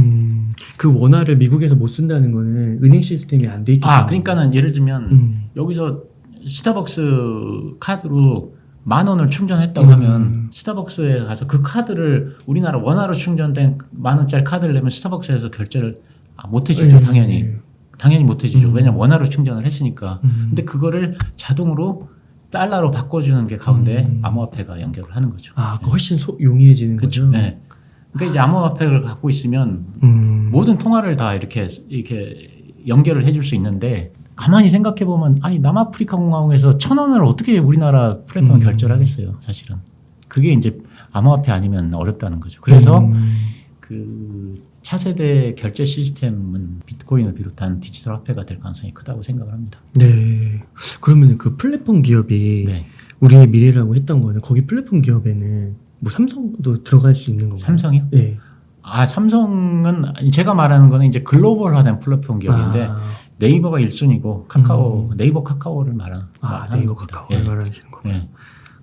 그 원화를 미국에서 못 쓴다는 거는 은행 시스템이 안 돼 있기 때문에. 그러니까는 예를 들면 여기서 스타벅스 카드로 10,000원을 충전했다고 하면 스타벅스에 가서 그 카드를 우리나라 원화로 충전된 10,000원짜리 카드를 내면 스타벅스에서 결제를 못 해주죠. 당연히 못 해주죠. 왜냐면 원화로 충전을 했으니까. 근데 그거를 자동으로 달러로 바꿔주는 게 가운데 암호화폐가 연결을 하는 거죠. 그 훨씬 용이해지는 그렇죠. 거죠. 네. 그러니까 이제 암호화폐를 갖고 있으면 모든 통화를 다 이렇게 연결을 해줄 수 있는데 가만히 생각해 보면 남아프리카 공화국에서 1,000원을 어떻게 우리나라 플랫폼에 결제를 하겠어요, 사실은. 그게 이제 암호화폐 아니면 어렵다는 거죠. 그래서 그 차세대 결제 시스템은 비트코인을 비롯한 디지털 화폐가 될 가능성이 크다고 생각을 합니다. 네. 그러면 그 플랫폼 기업이 네. 우리의 미래라고 했던 거는 거기 플랫폼 기업에는 뭐 삼성도 들어갈 수 있는 건가요? 삼성이요? 네. 삼성은 제가 말하는 거는 이제 글로벌화된 플랫폼 기업인데 네이버가 1순위고 네이버 카카오를 말하는 네이버 카카오를 말하시는 거예요. 네.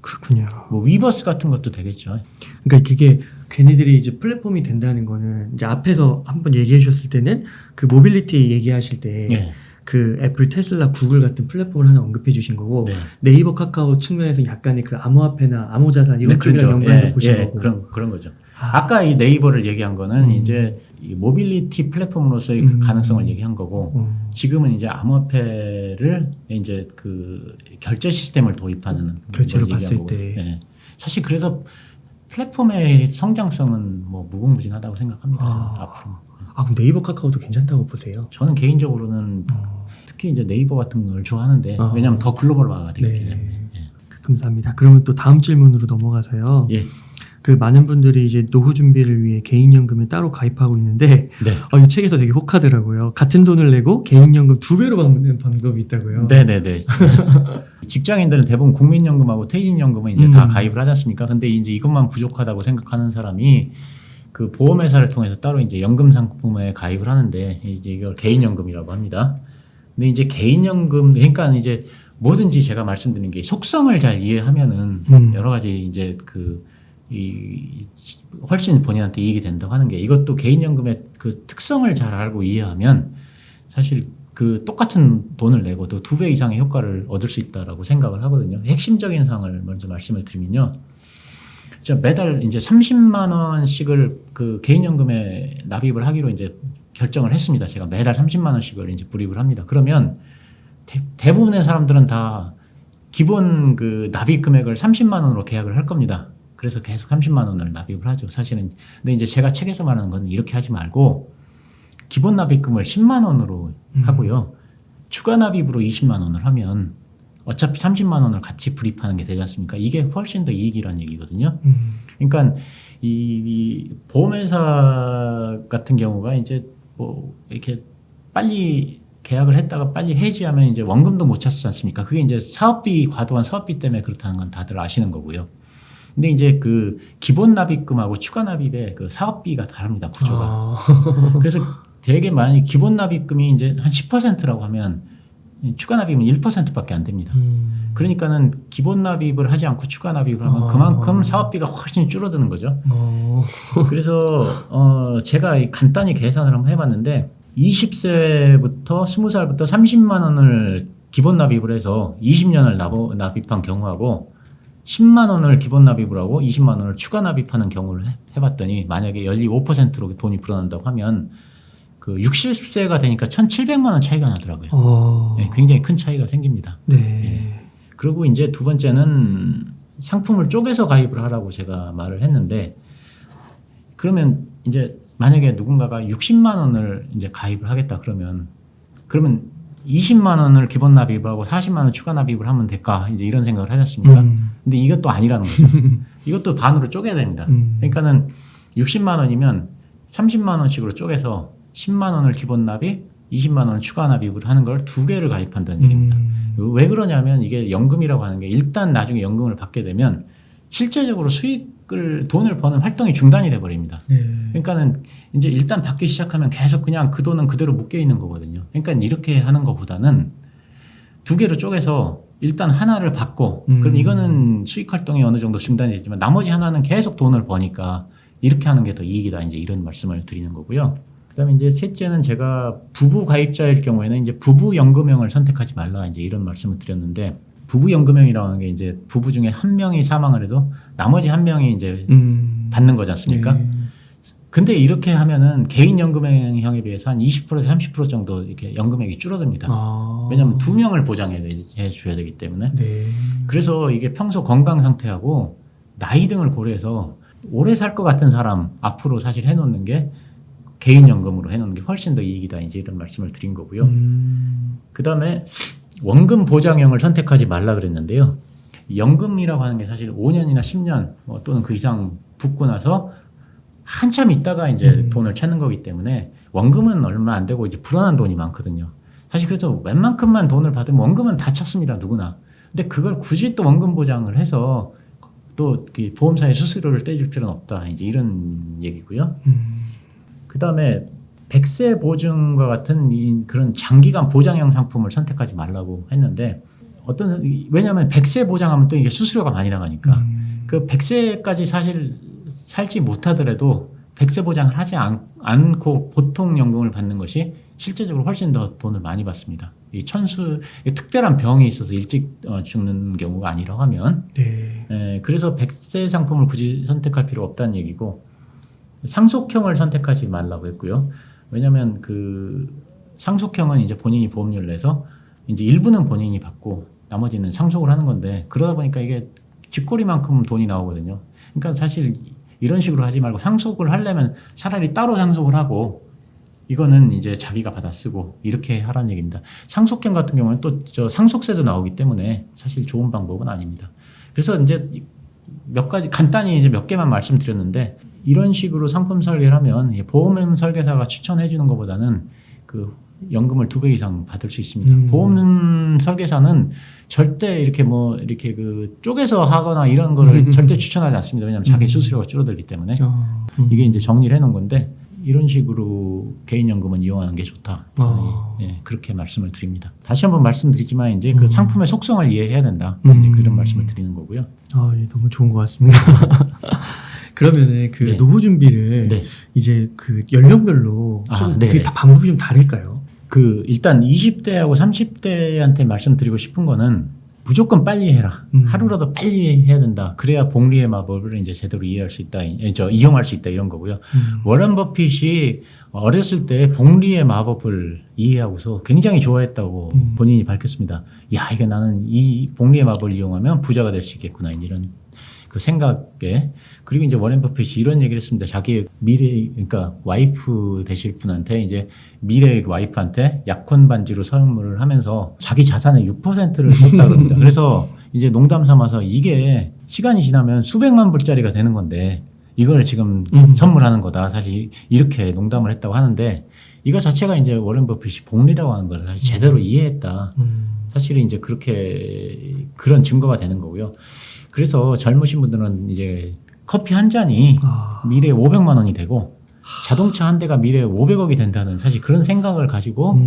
그렇군요. 뭐 위버스 같은 것도 되겠죠. 그러니까 그게 걔네들이 이제 플랫폼이 된다는 거는 이제 앞에서 한번 얘기해 주셨을 때는 그 모빌리티 얘기하실 때 그 애플, 테슬라, 구글 같은 플랫폼을 하나 언급해 주신 거고 네이버, 카카오 측면에서 약간의 그 암호화폐나 암호자산 이런 쪽이랑 연관해서 보신 거고 그런 거죠. 아까 이 네이버를 얘기한 거는 이제 이 모빌리티 플랫폼으로서의 가능성을 얘기한 거고 지금은 이제 암호화폐를 이제 그 결제 시스템을 도입하는 결제로 봤을 때 사실 그래서 플랫폼의 성장성은 뭐 무궁무진하다고 생각합니다. 앞으로. 그럼 네이버, 카카오도 괜찮다고 보세요? 저는 개인적으로는 특히 이제 네이버 같은 걸 좋아하는데 왜냐하면 더 글로벌화가 되기 때문에. 감사합니다. 그러면 또 다음 질문으로 넘어가서요. 그 많은 분들이 이제 노후 준비를 위해 개인연금에 따로 가입하고 있는데 이 책에서 되게 혹하더라고요. 같은 돈을 내고 개인연금 2배로 받는 방법이 있다고요. 네네네. 직장인들은 대부분 국민연금하고 퇴직연금은 이제 다 가입을 하지 않습니까? 근데 이제 이것만 부족하다고 생각하는 사람이 그 보험회사를 통해서 따로 이제 연금 상품에 가입을 하는데 이제 이걸 개인연금이라고 합니다. 근데 이제 개인연금 그러니까 이제 뭐든지 제가 말씀드린 게 속성을 잘 이해하면은 여러 가지 이제 훨씬 본인한테 이익이 된다고 하는 게 이것도 개인연금의 그 특성을 잘 알고 이해하면 사실 그 똑같은 돈을 내고도 2배 이상의 효과를 얻을 수 있다라고 생각을 하거든요. 핵심적인 사항을 먼저 말씀을 드리면요. 매달 이제 30만 원씩을 그 개인연금에 납입을 하기로 이제 결정을 했습니다. 제가 매달 30만 원씩을 이제 불입을 합니다. 그러면 대부분의 사람들은 다 기본 그 납입 금액을 30만 원으로 계약을 할 겁니다. 그래서 계속 30만 원을 납입을 하죠. 사실은. 근데 이제 제가 책에서 말하는 건 이렇게 하지 말고 기본 납입금을 10만 원으로 하고요. 추가 납입으로 20만 원을 하면 어차피 30만 원을 같이 불입하는 게 되지 않습니까? 이게 훨씬 더 이익이라는 얘기거든요. 그러니까 이 보험회사 같은 경우가 이제 뭐 이렇게 빨리 계약을 했다가 빨리 해지하면 이제 원금도 못 찾지 않습니까? 그게 이제 과도한 사업비 때문에 그렇다는 건 다들 아시는 거고요. 근데 이제 그 기본 납입금하고 추가 납입의 그 사업비가 다릅니다, 구조가. 그래서 되게 만약에 기본 납입금이 이제 한 10%라고 하면 추가 납입은 1%밖에 안 됩니다. 그러니까는 기본 납입을 하지 않고 추가 납입을 하면 그만큼 사업비가 훨씬 줄어드는 거죠. 그래서 제가 간단히 계산을 한번 해봤는데 20세부터 20살부터 30만 원을 기본 납입을 해서 20년을 납입한 경우하고 10만 원을 기본 납입을 하고 20만 원을 추가 납입하는 경우를 해봤더니 만약에 연리 5%로 돈이 불어난다고 하면 그 60세가 되니까 1,700만 원 차이가 나더라고요. 네, 굉장히 큰 차이가 생깁니다. 그리고 이제 두 번째는 상품을 쪼개서 가입을 하라고 제가 말을 했는데 그러면 이제 만약에 누군가가 60만 원을 이제 가입을 하겠다 그러면 20만 원을 기본 납입하고 40만 원 추가 납입을 하면 될까? 이제 이런 생각을 하지 않습니까? 근데 이것도 아니라는 거죠. 이것도 반으로 쪼개야 됩니다. 그러니까는 60만 원이면 30만 원씩으로 쪼개서 10만 원을 기본 납입, 20만 원을 추가 납입을 하는 걸 두 개를 가입한다는 얘기입니다. 왜 그러냐면 이게 연금이라고 하는 게 일단 나중에 연금을 받게 되면 실제적으로 돈을 버는 활동이 중단이 돼 버립니다. 그러니까는 이제 일단 받기 시작하면 계속 그냥 그 돈은 그대로 묶여 있는 거거든요. 그러니까 이렇게 하는 것보다는 두 개로 쪼개서 일단 하나를 받고 그럼 이거는 수익 활동이 어느 정도 중단이 되지만 나머지 하나는 계속 돈을 버니까 이렇게 하는 게 더 이익이다. 이제 이런 말씀을 드리는 거고요. 그다음에 이제 셋째는 제가 부부 가입자일 경우에는 이제 부부 연금형을 선택하지 말라. 이제 이런 말씀을 드렸는데 부부 연금형이라고 하는 게 이제 부부 중에 한 명이 사망을 해도 나머지 한 명이 이제 받는 거지 않습니까? 근데 이렇게 하면은 개인 연금형에 비해서 한 20%에서 30% 정도 이렇게 연금액이 줄어듭니다. 왜냐하면 두 명을 보장해 줘야 되기 때문에. 그래서 이게 평소 건강 상태하고 나이 등을 고려해서 오래 살 것 같은 사람 앞으로 사실 해놓는 게 개인 연금으로 해놓는 게 훨씬 더 이익이다. 이제 이런 말씀을 드린 거고요. 그 다음에 원금 보장형을 선택하지 말라 그랬는데요. 연금이라고 하는 게 사실 5년이나 10년 또는 그 이상 붙고 나서 한참 있다가 이제 돈을 찾는 거기 때문에 원금은 얼마 안 되고 이제 불안한 돈이 많거든요. 사실 그래서 웬만큼만 돈을 받으면 원금은 다 찾습니다. 누구나. 근데 그걸 굳이 또 원금 보장을 해서 또 보험사의 수수료를 떼줄 필요는 없다. 이제 이런 얘기고요. 그 다음에 백세 보증과 같은 그런 장기간 보장형 상품을 선택하지 말라고 했는데 왜냐하면 백세 보장하면 또 이게 수수료가 많이 나가니까 그 백세까지 사실 살지 못하더라도 백세 보장을 하지 않고 보통 연금을 받는 것이 실제적으로 훨씬 더 돈을 많이 받습니다. 이 특별한 병이 있어서 일찍 죽는 경우가 아니라고 하면 그래서 백세 상품을 굳이 선택할 필요 없다는 얘기고 상속형을 선택하지 말라고 했고요. 왜냐하면 그 상속형은 이제 본인이 보험료를 내서 이제 일부는 본인이 받고 나머지는 상속을 하는 건데 그러다 보니까 이게 쥐꼬리만큼 돈이 나오거든요. 그러니까 사실 이런 식으로 하지 말고 상속을 하려면 차라리 따로 상속을 하고 이거는 이제 자기가 받아 쓰고 이렇게 하라는 얘기입니다. 상속형 같은 경우는 또 저 상속세도 나오기 때문에 사실 좋은 방법은 아닙니다. 그래서 이제 몇 가지 간단히 이제 몇 개만 말씀드렸는데 이런 식으로 상품 설계를 하면 보험 설계사가 추천해 주는 것보다는 그 연금을 2배 이상 받을 수 있습니다. 보험 설계사는 절대 이렇게 이렇게 그 쪼개서 하거나 이런 거를 절대 추천하지 않습니다. 왜냐하면 자기 수수료가 줄어들기 때문에 이게 이제 정리를 해놓은 건데 이런 식으로 개인연금은 이용하는 게 좋다. 그렇게 말씀을 드립니다. 다시 한번 말씀드리지만 이제 그 상품의 속성을 이해해야 된다. 이제 그런 말씀을 드리는 거고요. 너무 좋은 것 같습니다. 그러면은 그 노후 준비를 이제 그 연령별로 그게 다 방법이 좀 다를까요? 일단 20대하고 30대한테 말씀드리고 싶은 거는 무조건 빨리 해라. 하루라도 빨리 해야 된다. 그래야 복리의 마법을 이제 제대로 이해할 수 있다. 이용할 수 있다. 이런 거고요. 워런 버핏이 어렸을 때 복리의 마법을 이해하고서 굉장히 좋아했다고 본인이 밝혔습니다. 야, 이게 나는 이 복리의 마법을 이용하면 부자가 될 수 있겠구나. 이런 그 생각에. 그리고 이제 워런 버핏이 이런 얘기를 했습니다. 자기의 그러니까 와이프 되실 분한테 이제 미래의 와이프한테 약혼 반지로 선물을 하면서 자기 자산의 6%를 썼다고 합니다. 그래서 이제 농담 삼아서 이게 시간이 지나면 수백만 불짜리가 되는 건데 이걸 지금 선물하는 거다. 사실 이렇게 농담을 했다고 하는데 이거 자체가 이제 워런 버핏이 복리라고 하는 걸 사실 제대로 이해했다. 사실은 이제 그런 증거가 되는 거고요. 그래서 젊으신 분들은 이제 커피 한 잔이 미래에 500만 원이 되고 자동차 한 대가 미래에 500억이 된다는 사실 그런 생각을 가지고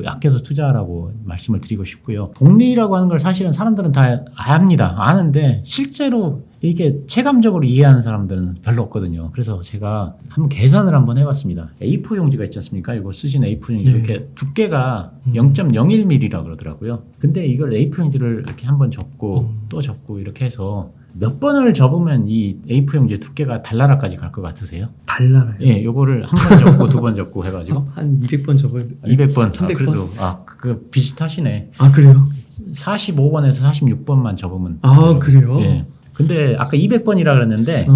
아껴서 투자하라고 말씀을 드리고 싶고요. 복리라고 하는 걸 사실은 사람들은 다 압니다. 아는데 실제로 이게 체감적으로 이해하는 사람들은 별로 없거든요. 그래서 제가 한번 계산을 한번 해봤습니다. A4 용지가 있지 않습니까? 이거 쓰신 A4 용지 이렇게 두께가 0.01mm라고 그러더라고요. 근데 이걸 A4 용지를 이렇게 한번 접고 또 접고 이렇게 해서 몇 번을 접으면 이 A4 용지의 두께가 달나라까지 갈 것 같으세요? 달나라요? 예, 요거를 한 번 접고 두 번 접고 해가지고 한 200번 접어요. 200번. 300번? 그래도 그 비슷하시네. 그래요? 45번에서 46번만 접으면. 그래요? 예. 근데 아까 200번이라 그랬는데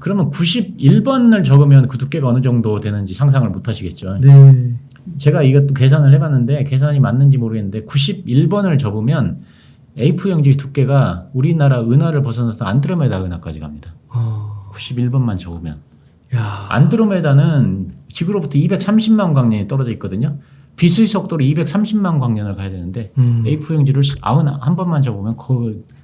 그러면 91번을 적으면 그 두께가 어느 정도 되는지 상상을 못 하시겠죠. 제가 이것도 계산을 해봤는데 계산이 맞는지 모르겠는데 91번을 접으면 A4용지 두께가 우리나라 은하를 벗어나서 안드로메다 은하까지 갑니다. 91번만 접으면. 야. 안드로메다는 지구로부터 230만 광년이 떨어져 있거든요. 빛의 속도로 230만 광년을 가야 되는데 A4용지를 91번만 접으면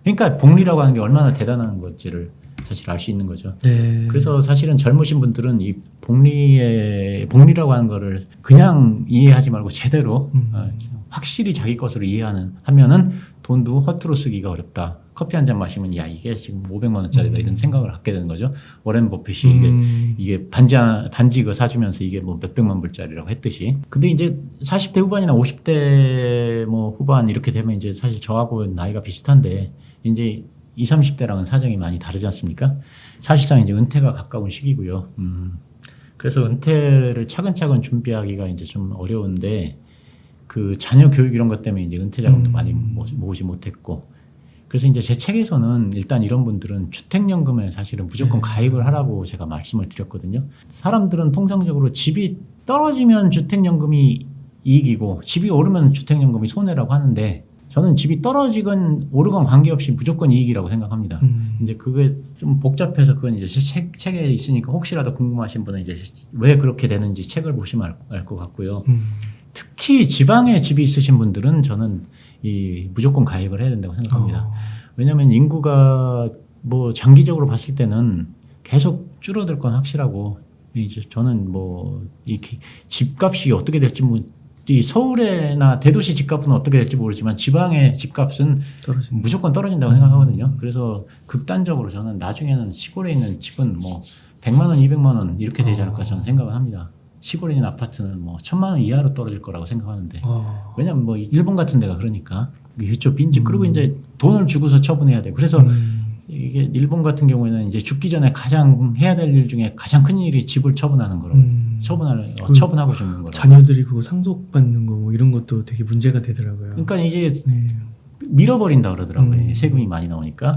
그러니까 복리라고 하는 게 얼마나 대단한 건지를 사실 알 수 있는 거죠. 네. 그래서 사실은 젊으신 분들은 이 복리라고 하는 거를 그냥 이해하지 말고 제대로 확실히 자기 것으로 하면은 돈도 허투루 쓰기가 어렵다. 커피 한 잔 마시면 야 이게 지금 500만 원짜리다 이런 생각을 갖게 되는 거죠. 워렌 버핏이 이게 반지 이거 사주면서 이게 뭐 몇백만 불짜리라고 했듯이. 근데 이제 40대 후반이나 50대 뭐 후반 이렇게 되면 이제 사실 저하고 나이가 비슷한데 이제 20, 30대랑은 사정이 많이 다르지 않습니까? 사실상 이제 은퇴가 가까운 시기고요. 그래서 은퇴를 차근차근 준비하기가 이제 좀 어려운데 그 자녀 교육 이런 것 때문에 이제 은퇴 자금도 많이 모으지 못했고 그래서 이제 제 책에서는 일단 이런 분들은 주택연금에 사실은 무조건 가입을 하라고 제가 말씀을 드렸거든요. 사람들은 통상적으로 집이 떨어지면 주택연금이 이익이고 집이 오르면 주택연금이 손해라고 하는데 저는 집이 떨어지건 오르건 관계없이 무조건 이익이라고 생각합니다. 이제 그게 좀 복잡해서 그건 이제 제 책에 있으니까 혹시라도 궁금하신 분은 이제 왜 그렇게 되는지 책을 보시면 알 것 같고요. 특히 지방에 집이 있으신 분들은 저는 무조건 가입을 해야 된다고 생각합니다. 왜냐하면 인구가 뭐 장기적으로 봤을 때는 계속 줄어들 건 확실하고 이제 저는 뭐 이 집값이 어떻게 될지 이 서울이나 대도시 집값은 어떻게 될지 모르지만 지방의 집값은 무조건 떨어진다고 생각하거든요. 그래서 극단적으로 저는 나중에는 시골에 있는 집은 뭐 100만 원, 200만 원 이렇게 되지 않을까 저는 생각을 합니다. 시골에 있는 아파트는 뭐 1000만 원 이하로 떨어질 거라고 생각하는데 왜냐면 뭐 일본 같은 데가 그러니까 이쪽 빈집 그리고 이제 돈을 주고서 처분해야 돼요. 그래서 이게 일본 같은 경우에는 이제 죽기 전에 가장 해야 될 일 중에 가장 큰 일이 집을 처분하는 거라고 처분하고 죽는 거라고. 자녀들이 그거 상속받는 거 뭐 이런 것도 되게 문제가 되더라고요. 그러니까 이게 밀어버린다 그러더라고요. 세금이 많이 나오니까.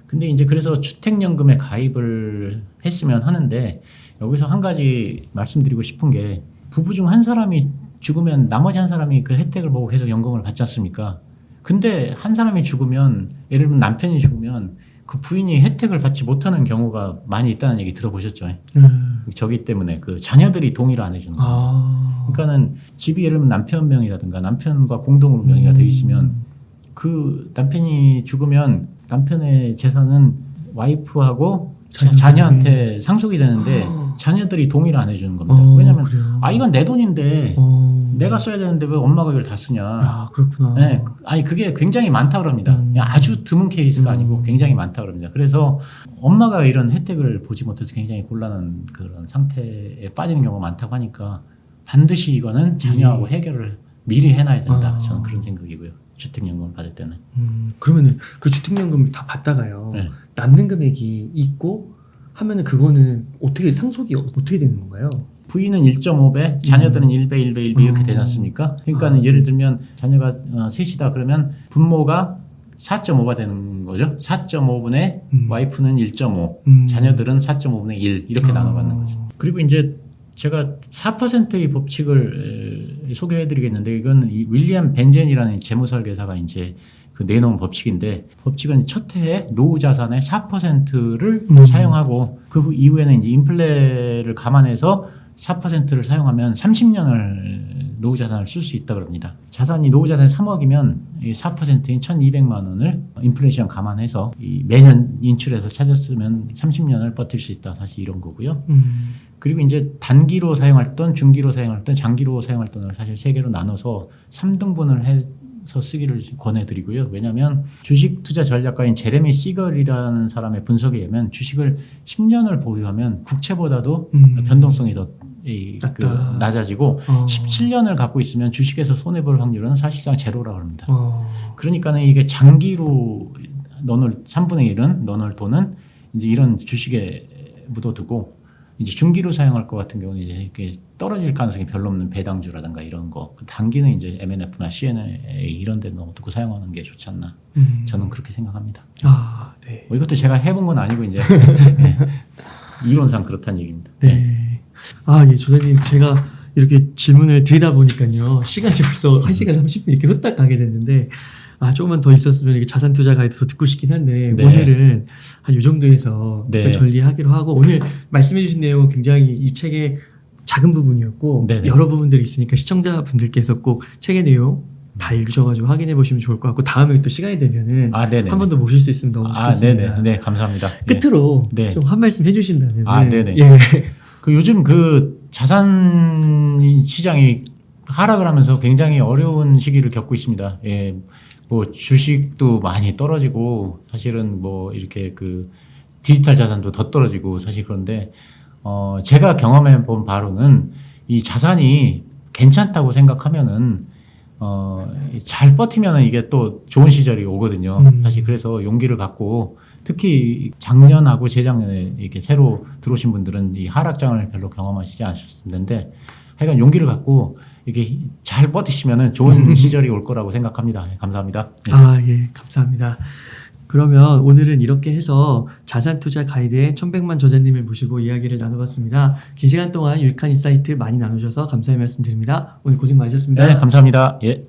근데 이제 그래서 주택연금에 가입을 했으면 하는데 여기서 한 가지 말씀드리고 싶은 게 부부 중 한 사람이 죽으면 나머지 한 사람이 그 혜택을 보고 계속 연금을 받지 않습니까? 근데 한 사람이 죽으면 예를 들면 남편이 죽으면 그 부인이 혜택을 받지 못하는 경우가 많이 있다는 얘기 들어보셨죠? 저기 때문에 그 자녀들이 동의를 안 해주는 거예요. 그러니까는 집이 예를 들면 남편 명의라든가 남편과 공동으로 명의가 돼 있으면 그 남편이 죽으면 남편의 재산은 와이프하고 자녀한테 상속이 되는데 자녀들이 동의를 안 해주는 겁니다. 왜냐하면 이건 내 돈인데 내가 써야 되는데 왜 엄마가 이걸 다 쓰냐. 그렇구나. 네, 아니 그게 굉장히 많다 그럽니다. 아주 드문 케이스가 아니고 굉장히 많다 그럽니다. 그래서 엄마가 이런 혜택을 보지 못해서 굉장히 곤란한 그런 상태에 빠지는 경우가 많다고 하니까 반드시 이거는 자녀하고 해결을 미리 해놔야 된다. 저는 그런 생각이고요. 주택연금을 받을 때는. 그러면은 그 주택연금 다 받다가요. 남는 금액이 있고 하면은 그거는 어떻게 상속이 어떻게 되는 건가요? 부인은 1.5배, 자녀들은 1배, 1배, 1배 이렇게 되지 않습니까? 그러니까 예를 들면 자녀가 셋이다 그러면 부모가 4.5가 되는 거죠. 4.5분의 와이프는 1.5, 자녀들은 4.5분의 1 이렇게 나눠받는 거죠. 그리고 이제 제가 4%의 법칙을 소개해드리겠는데 이건 윌리엄 벤젠이라는 재무설계사가 이제 그 내놓은 법칙인데 법칙은 첫 해에 노후 자산의 4%를 사용하고 그 이후에는 이제 인플레를 감안해서 4%를 사용하면 30년을 노후 자산을 쓸 수 있다 그럽니다. 노후 자산이 3억이면 4%인 1,200만 원을 인플레이션 감안해서 매년 인출해서 찾았으면 30년을 버틸 수 있다. 사실 이런 거고요. 그리고 이제 단기로 사용할 돈, 중기로 사용할 돈, 장기로 사용할 돈을 사실 세 개로 나눠서 3등분을 해서 쓰기를 권해드리고요. 왜냐하면 주식 투자 전략가인 제레미 시걸이라는 사람의 분석에 의하면 주식을 10년을 보유하면 국채보다도 변동성이 더 낮아지고 17년을 갖고 있으면 주식에서 손해볼 확률은 사실상 제로라고 합니다. 그러니까는 이게 장기로 3분의 1은 넣을 돈은 이제 이런 주식에 묻어두고 이제 중기로 사용할 것 같은 경우는 이제 이렇게 떨어질 가능성이 별로 없는 배당주라든가 이런 거. 그 단기는 이제 M&F나 CNA 이런 데 넣어두고 사용하는 게 좋지 않나. 저는 그렇게 생각합니다. 네. 뭐 이것도 제가 해본 건 아니고 이제 네. 이론상 그렇다는 얘기입니다. 네. 예, 조장님 제가 이렇게 질문을 드리다 보니까요. 시간이 벌써 1시간 30분 이렇게 후딱 가게 됐는데, 조금만 더 있었으면 이게 자산 투자 가이드 더 듣고 싶긴 한데, 네. 오늘은 한 이 정도에서 네. 정리하기로 하고, 오늘 말씀해주신 내용은 굉장히 이 책의 작은 부분이었고, 네네. 여러 부분들이 있으니까 시청자분들께서 꼭 책의 내용 다 읽으셔가지고 확인해 보시면 좋을 것 같고, 다음에 또 시간이 되면은 한 번 더 모실 수 있으면 너무 좋겠습니다. 네, 감사합니다. 끝으로 좀 한 말씀 해주신다면. 네네. 예. 요즘 자산 시장이 하락을 하면서 굉장히 어려운 시기를 겪고 있습니다. 예. 주식도 많이 떨어지고, 사실은 이렇게 디지털 자산도 더 떨어지고, 사실 그런데, 제가 경험해 본 바로는 이 자산이 괜찮다고 생각하면은, 잘 버티면은 이게 또 좋은 시절이 오거든요. 사실 그래서 용기를 갖고, 특히 작년하고 재작년에 이렇게 새로 들어오신 분들은 이 하락장을 별로 경험하시지 않으셨는데, 하여간 용기를 갖고 이게 잘 버티시면은 좋은 시절이 올 거라고 생각합니다. 감사합니다. 예, 감사합니다. 그러면 오늘은 이렇게 해서 자산 투자 가이드의 1100만 저자님을 모시고 이야기를 나눠봤습니다. 긴 시간 동안 유익한 인사이트 많이 나누셔서 감사의 말씀 드립니다. 오늘 고생 많으셨습니다. 네, 감사합니다. 예.